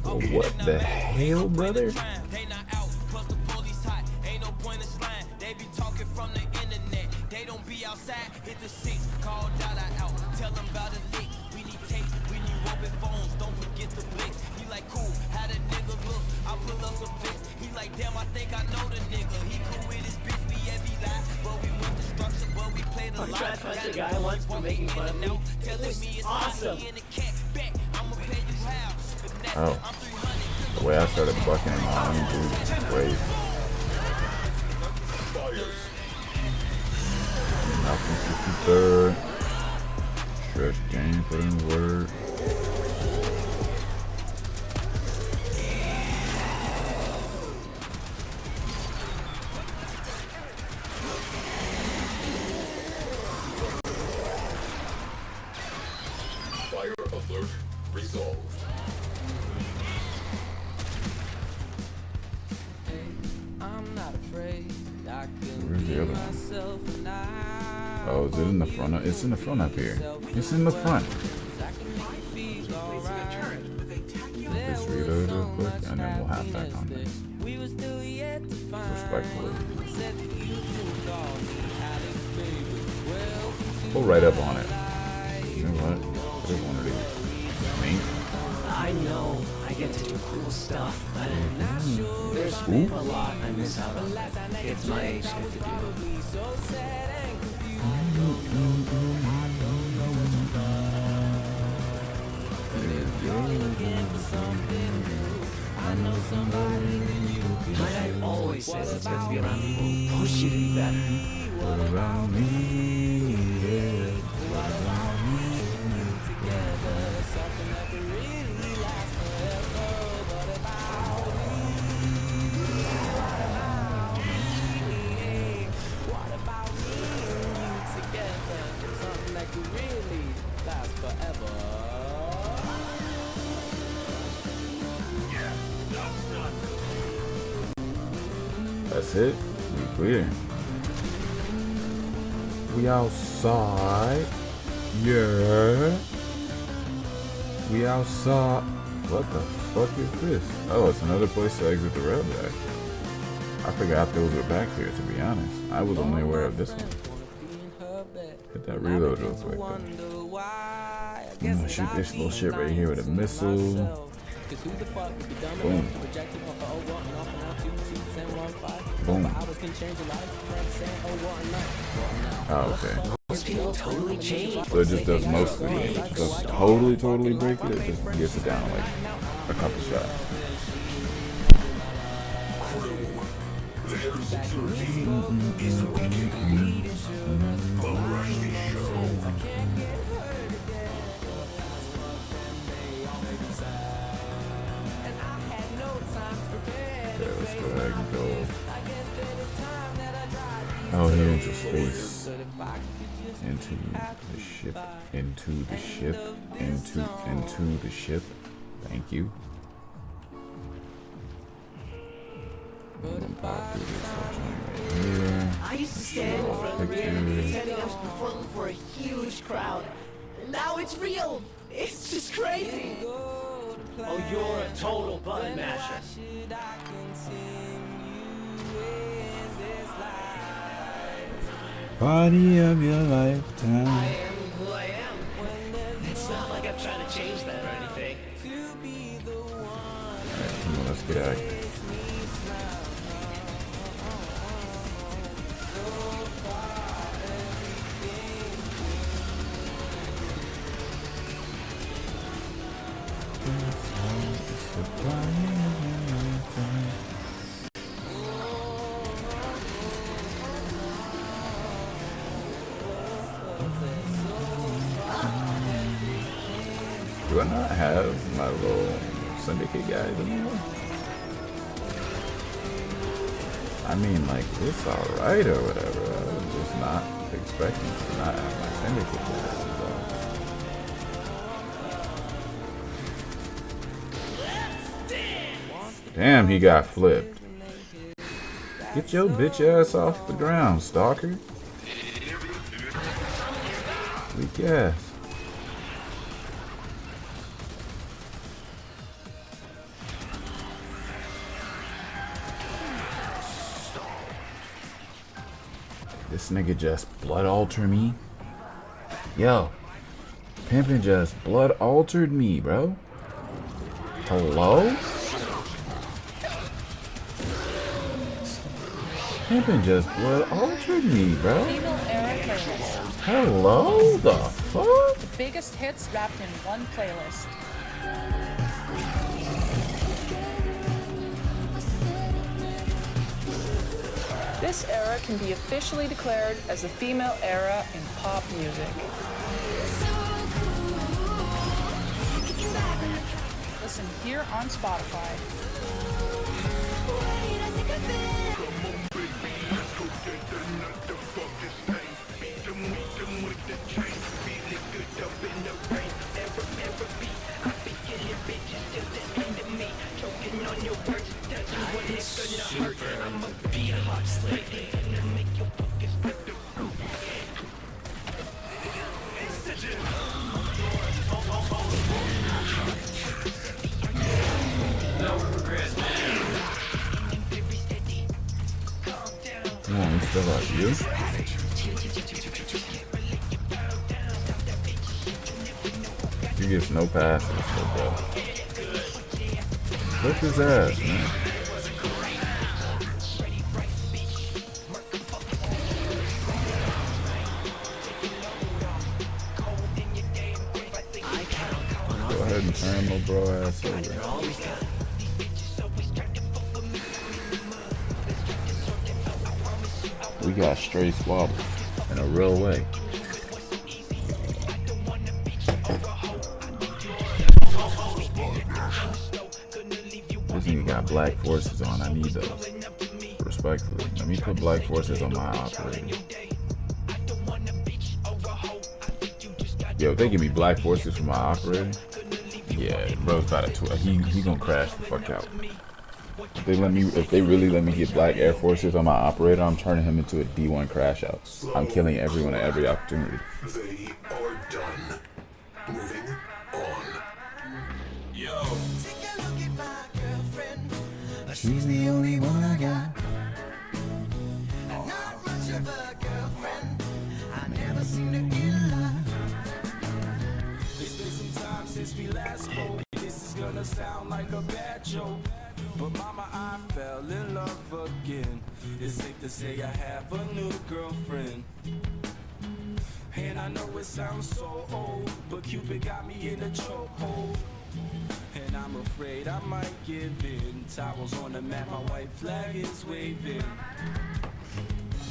Oh, what the hell, brother? They not out, plus the police hot. Ain't no point in slime. They be talking from the internet. They don't be outside. Hit the 6, call Dada out. Tell them about the leak. We need tape, we need open phones. Don't forget the blitz. He like, cool, how the nigga look? I pull up some flicks. He like, damn, I think I know the nigga. He cool with his bitch, we heavy lie. But we went to structure, but we played a lot. I tried to punch a guy once for making fun of me. It was awesome. Oh, the way I started bucking him on, dude, was great. Malcolm 63rd. Stretch game, put in the word. Fire alert resolved. I'm not afraid. I can Where's the other one? Oh, is it in the front? It's in the front up here. It's in the front. Let's reload real quick and then we'll have that on this. Respectfully. Pull right up on it. You know what? What is one of these? Me? I know I get to do cool stuff, but there's a lot I miss out on. It's my age get to do. My dad always says it's good to be around people who push you to be better. Around me, yeah. That's it. We clear. We outside. Yeah. We outside. What the fuck is this? Oh, it's another place to exit the railway. I forgot those were back here, to be honest. I was only aware of this one. Hit that reload real quick. I'm gonna shoot this little shit right here with a missile. Boom. Boom. Oh, okay. So it just does most of the damage. It doesn't totally break it. It just gets it down like a couple shots. Okay, let's go ahead and go. Oh, here into space. Into the ship. Into the ship. Into the ship. Thank you. I used to stand in front of the mirror pretending I was performing for a huge crowd. Now it's real. It's just crazy. Oh, you're a total button masher. Party of your lifetime. I am who I am. It's not like I'm trying to change that or anything. Alright, come on, let's get active. Do I not have my little syndicate guys anymore? I mean, like, it's alright or whatever. I was just not expecting to not have my syndicate guys involved. Damn, he got flipped. Get your bitch ass off the ground, stalker. Weak ass. This nigga just blood altered me. Yo, Pimpin' just blood altered me, bro. Hello? Pimpin' just blood altered me, bro. Hello? The fuck? The biggest hits wrapped in one playlist. This era can be officially declared as the female era in pop music. Listen here on Spotify. Come on, still out you. He gets no passes, bro. Whip his ass, man. Go ahead and turn my bro ass over. We got straight squabbles in a real way. This nigga got black forces on. I need those. Respectfully. Let me put black forces on my operator. Yo, if they give me black forces for my operator, yeah, bro's about to he gonna crash the fuck out. If they really let me get black air forces on my operator, I'm turning him into a D1 crash out. I'm killing everyone at every opportunity. They are done. Moving on. Yo. She's the only one I got. Not much of a girlfriend. I never seem to get a lot. It's been some time since we last spoke. This is gonna sound like a bad joke, but mama, I fell in love again. It's safe to say I have a new girlfriend. And I know it sounds so old, but Cupid got me in a chokehold. And I'm afraid I might give in. Towels on the mat, my white flag is waving.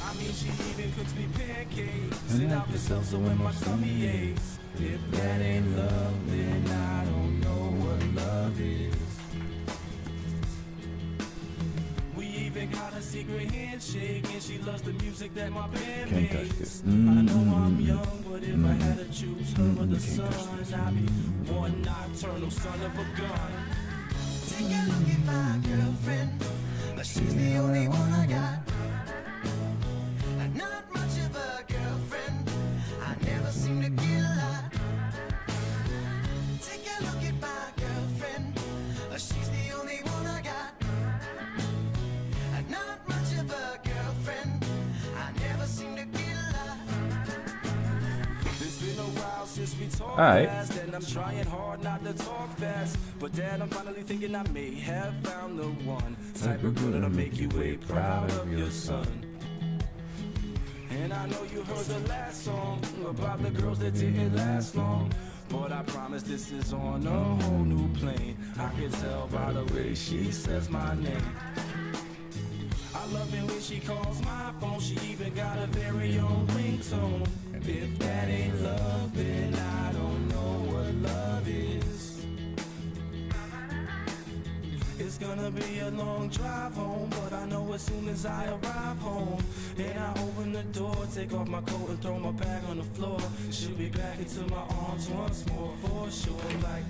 I mean, she even cooks me pancakes and out the salsa when my tummy aches. If that ain't love, then I don't know what love is. We even got a secret handshake, and she loves the music that my band makes. I know I'm young, but if I had to choose her or the sun, I'd be one nocturnal son of a gun. Take a look at my girlfriend, but she's the only one I got. Not much of a girlfriend. I never seem to get a lot. Take a look at my girlfriend, but she's the only one I got. Not much of a girlfriend. I never seem to get a lot. It's been a while since we talked Alright. last, and I'm trying hard not to talk fast. But Dad, I'm finally thinking I may have found the one. Type of girl that'll make you way proud of your son. And I know you heard the last song about the girls that didn't last long, but I promise this is on a whole new plane. I can tell by the way she says my name. I love it when she calls my phone. She even got a very own ringtone. If that ain't love, then I don't know what love is. It's gonna be a long drive home, but I know as soon as I arrive home and I open the door, take off my coat and throw my bag on the floor, she'll be back into my arms once more for sure. Like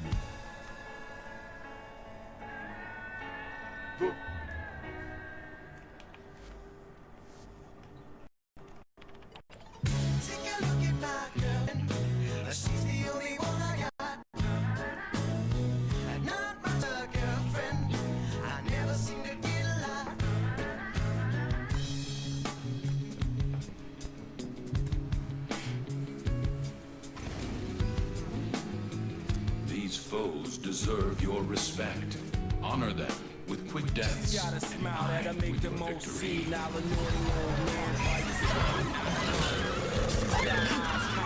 Take a look at my girlfriend, she's the only one I got. Not much of a girlfriend. I never seem to get a lot. These foes deserve your respect. Honor them with quick deaths. she's got a smile that'll make the most see. Now annoying old man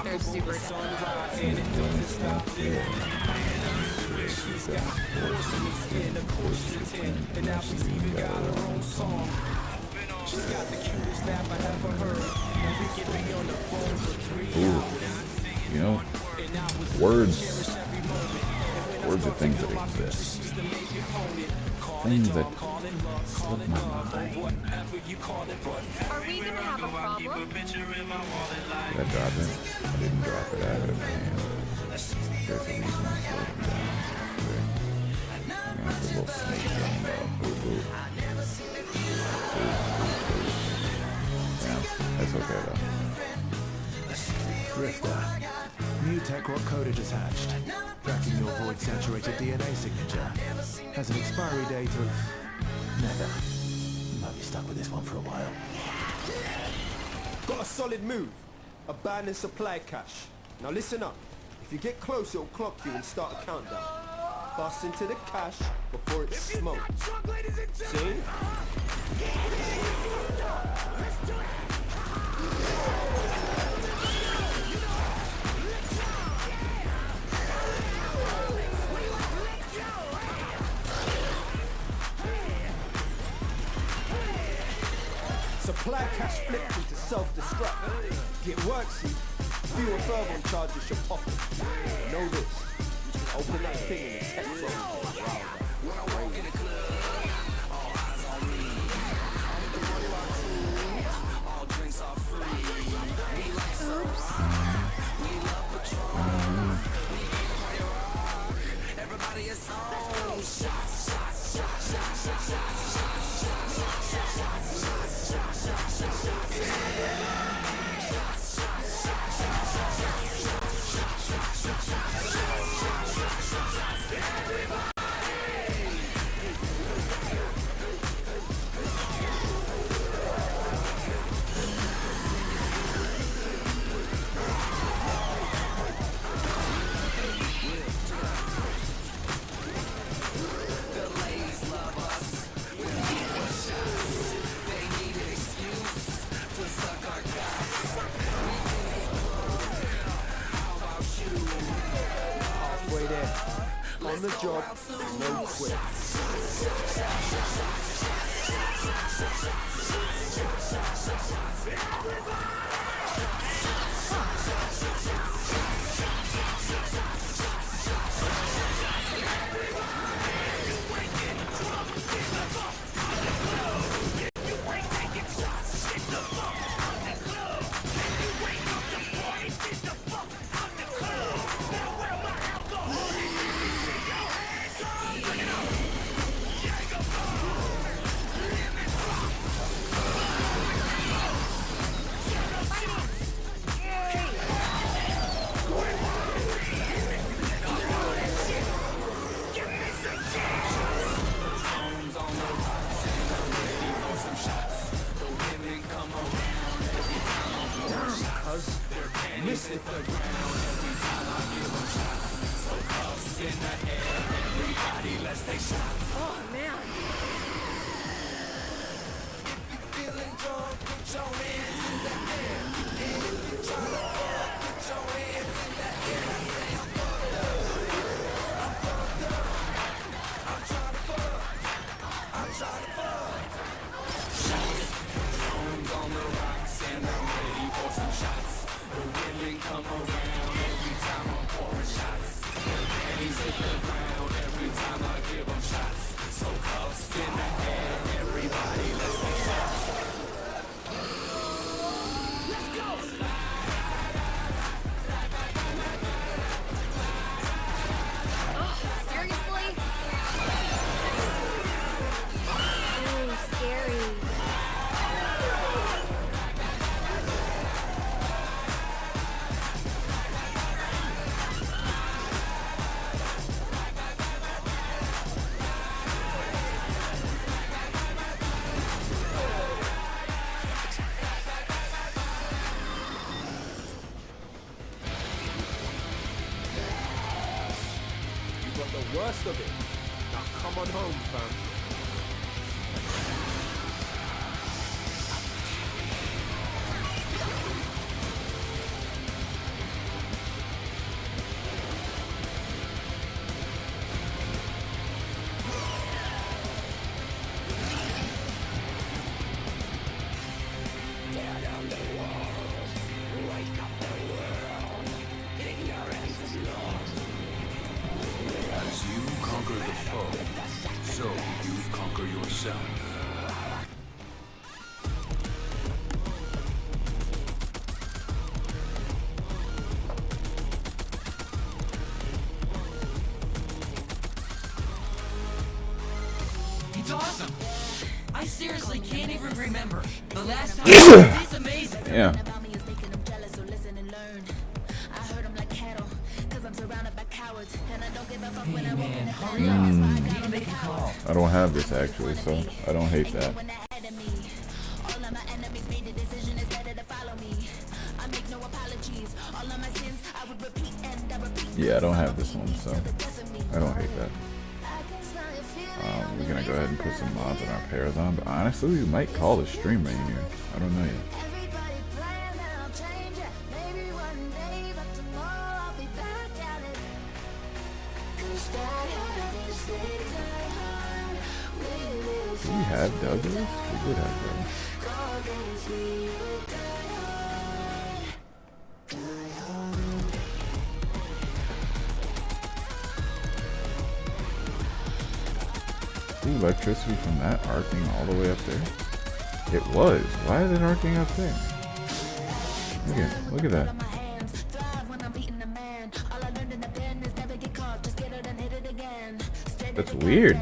They're super sunrise and it doesn't stop there. She's got horse in the skin, of course she's a 10, and now she's even got her own song. She's got the cutest laugh I ever heard. And we can be on the phone for 3 Ooh. hours. You know, words are things that exist. Things that slip my mind. Are we gonna have a problem? Did I drop it? I didn't drop it. I had it in my hand. There's a reason I slowed it down. Okay. I'm gonna have a little snake going up. Boo boo. Yeah, that's okay though. Drifter. New tech rock codage attached. Tracking your void saturated DNA signature. Has an expiry date of never. You might be stuck with this one for a while. Got a solid move. Abandoned supply cache. Now listen up. If you get close, it'll clock you and start a countdown. Bust into the cache before it's smoked. See? Supply cache flipped into self-destruct. Get work, see? Fewer fervor charges your pocket. Know this. You can open that thing in the tech Everybody is on. Shots, shots, shots, shots, shots, shots. On the job, no quit. Oh man. The worst of it. Now come on home, fam. zone. It's awesome. I seriously can't even remember the last time I did this amazing. Yeah. Hey man, hurry up. I need to make a call. I don't have this actually, so I don't hate that. Yeah, I don't have this one, so I don't hate that. We're gonna go ahead and put some mods on our pairs on, but honestly, we might call the stream right here. I don't know yet. Do we have Douglas? We did have Douglas. The electricity from that arcing all the way up there? It was. Why is it arcing up there? Look at that. That's weird.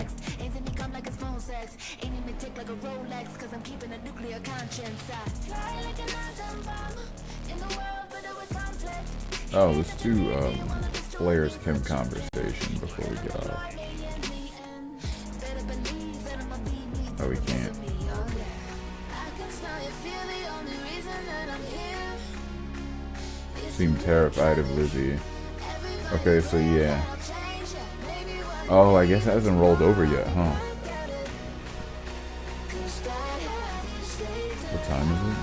Oh, let's do Flair's Chem conversation before we get off. Oh, we can't. Seem terrified of Lizzie. Okay, so yeah. Oh, I guess it hasn't rolled over yet, huh? What time is it?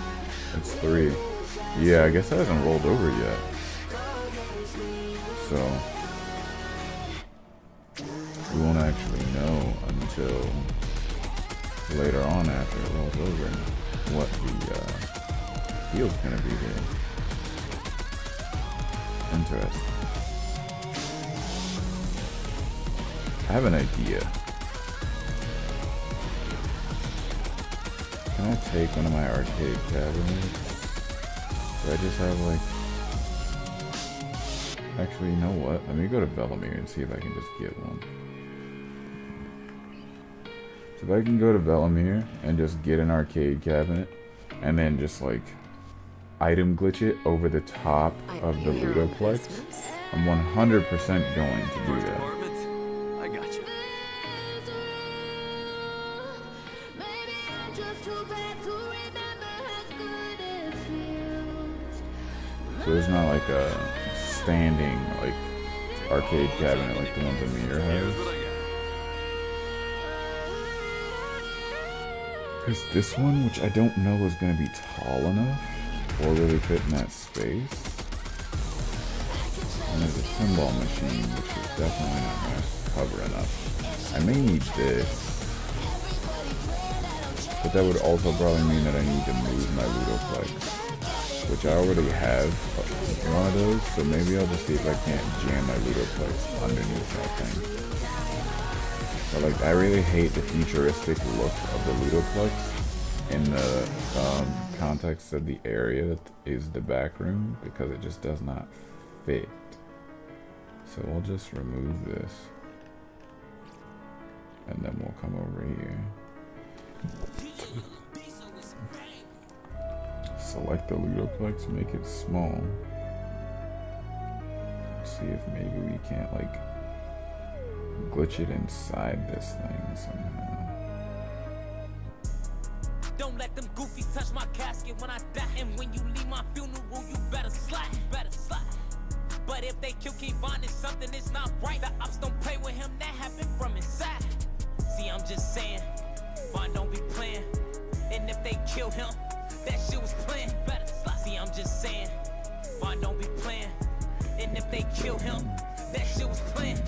It's 3. Yeah, I guess it hasn't rolled over yet. So we won't actually know until later on after it rolls over what the field's gonna be there. Interesting. I have an idea. Can I take one of my arcade cabinets? Do I just have like... Actually, you know what? Let me go to Velimir and see if I can just get one. So if I can go to Velimir and just get an arcade cabinet and then just like item glitch it over the top of the Ludoplex, I'm 100% going to do that. I got you. So it's not like a standing like arcade cabinet like the ones Amir has. There's this one, which I don't know is going to be tall enough or really fit in that space. And there's a pinball machine, which is definitely not going to cover enough. I may need this, but that would also probably mean that I need to move my Ludoplex, which I already have one of those, so maybe I'll just see if I can't jam my Ludoplex underneath that thing. But like, I really hate the futuristic look of the Ludoplex in the context of the area that is the back room, because it just does not fit. So we'll just remove this, and then we'll come over here. Select the Ludoplex, make it small. See if maybe we can't like glitch it inside this thing somehow. Don't let them goofies touch my casket when I die, and when you leave my funeral, you better slide, But if they kill Kevon, it's something that's not right. The ops don't play with him, that happened from inside. See, I'm just saying, Von don't be playing. And if they kill him, that shit was planned. See, I'm just saying, Von don't be playing. And if they kill him, that shit was planned.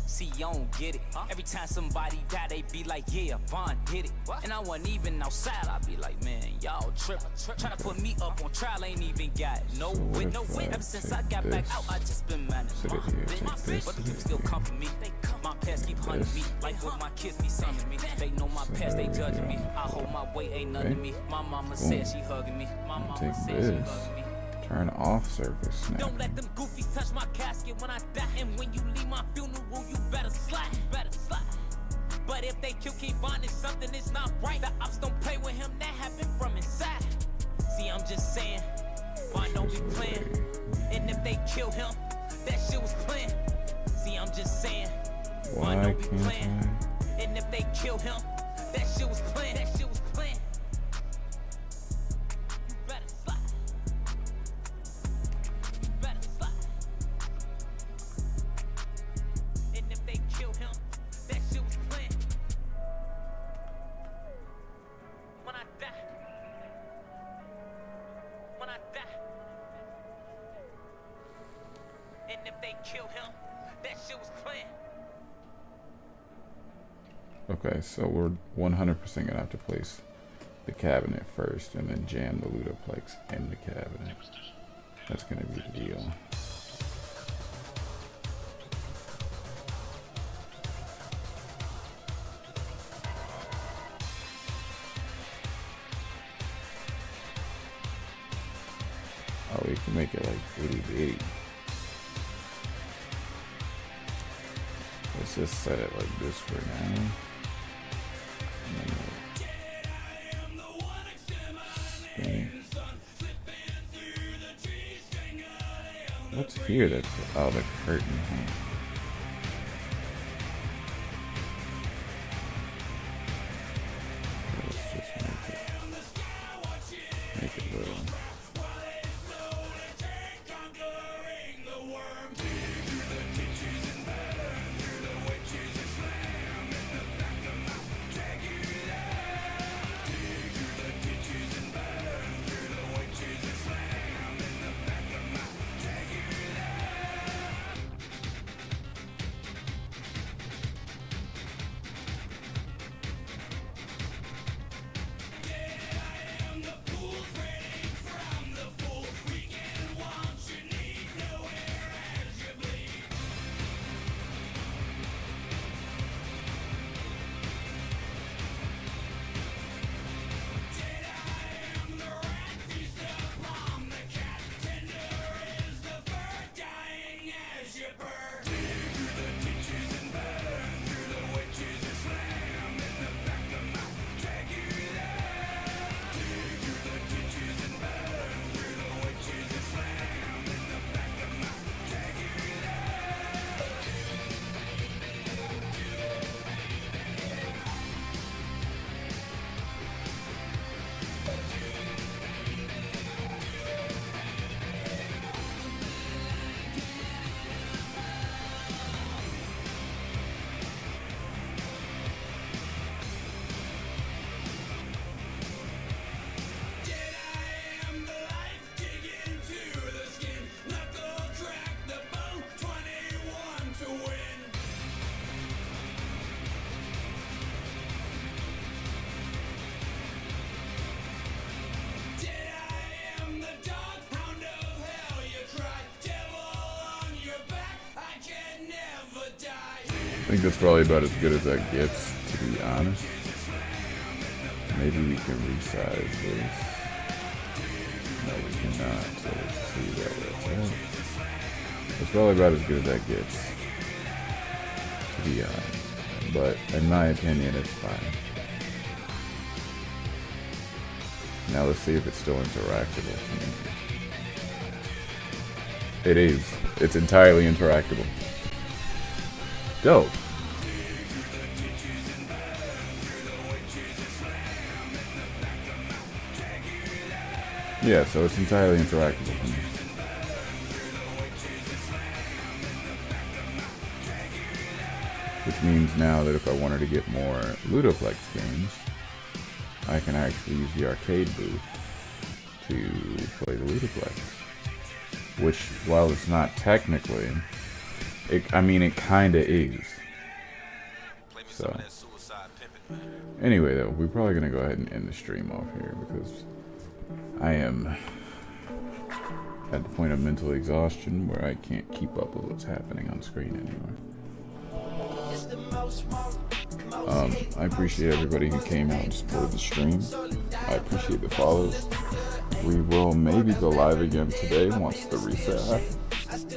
See, you don't get it. Every time somebody die, they be like, yeah, Von did it. And I wasn't even outside, I be like, man, y'all trippin'. Tryna put me up on trial, ain't even got no wit. Ever since I got back out, I just been managing my business. But the people still come for me. My past keep hunting me, like what my kids be sonning me. They know my past they judging me. I hold my weight, ain't nothing to me. My mama said she hugging me. My mama Take said she this. hugging me. Turn off surface snap. Don't let them goofies touch my casket when I die. And when you leave my funeral, you better slide. But if they kill Kevon, it's something that's not right. The ops don't play with him, that happened from inside. See, I'm just saying, why don't we playing? And if they kill him, that shit was planned. See, I'm just saying, why don't we playing? And if they kill him, that shit was planned. That shit was planned. You better slide. You better slide. And if they kill him, that shit was planned. When I die. When I die. And if they kill him, that shit was planned. Okay, so we're 100% gonna have to place the cabinet first and then jam the Ludoplex in the cabinet. That's gonna be the deal. Oh, we can make it like itty bitty. Let's just set it like this for now. What's here? That's oh, the curtain. Let's just make it little. I think that's probably about as good as that gets, to be honest. Maybe we can resize this. No, we cannot. So let's see that that's it. It's probably about as good as that gets, to be honest. But in my opinion, it's fine. Now let's see if it's still interactable. It is. It's entirely interactable. Dope. Yeah, so it's entirely interactable for me. Which means now that if I wanted to get more Ludoplex games, I can actually use the arcade booth to play the Ludoplex. Which, while it's not technically, it kinda is. So, anyway though, we're probably gonna go ahead and end the stream off here because I am at the point of mental exhaustion where I can't keep up with what's happening on screen anymore. It's the most I appreciate everybody who came out and supported the stream. I appreciate the follows. We will maybe go live again today once the reset happens,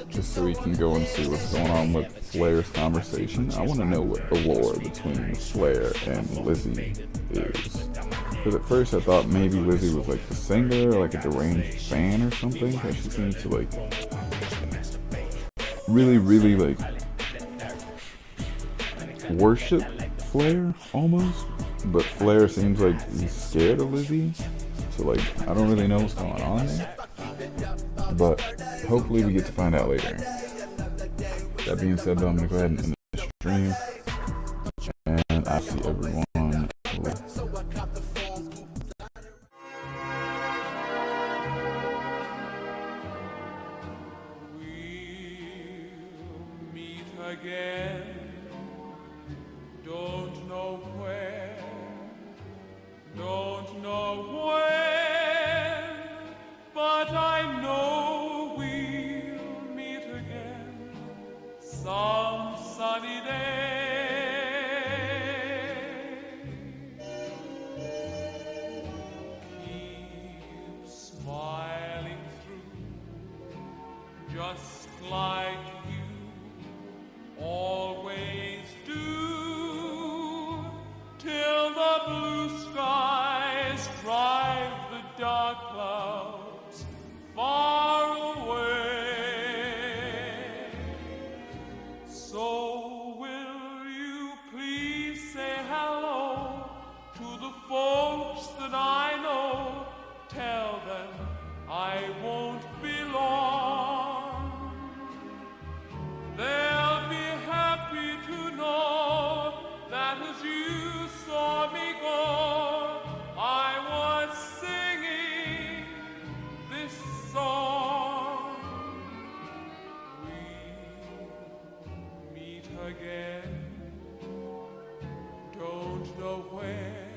just so we can go and see what's going on with Flair's conversation. I want to know what the lore between Flair and Lizzie is. Because at first I thought maybe Lizzie was like the singer, or like a deranged fan or something, because she seems to like really like worship Flair almost. But Flair seems like he's scared of Lizzie. So like, I don't really know what's going on there, but hopefully we get to find out later. That being said though, I'm gonna go ahead and end the stream, and I'll see everyone later. Meet again, don't know where, don't know when, but I know we'll meet again some sunny day. Keep smiling through, just like you always do, till the blue skies drive the dark clouds far away. So will you please say hello to the folks that I know? Tell them I won't be long. They'll be happy to know that as you saw me go, I was singing this song. We'll meet again, don't know where,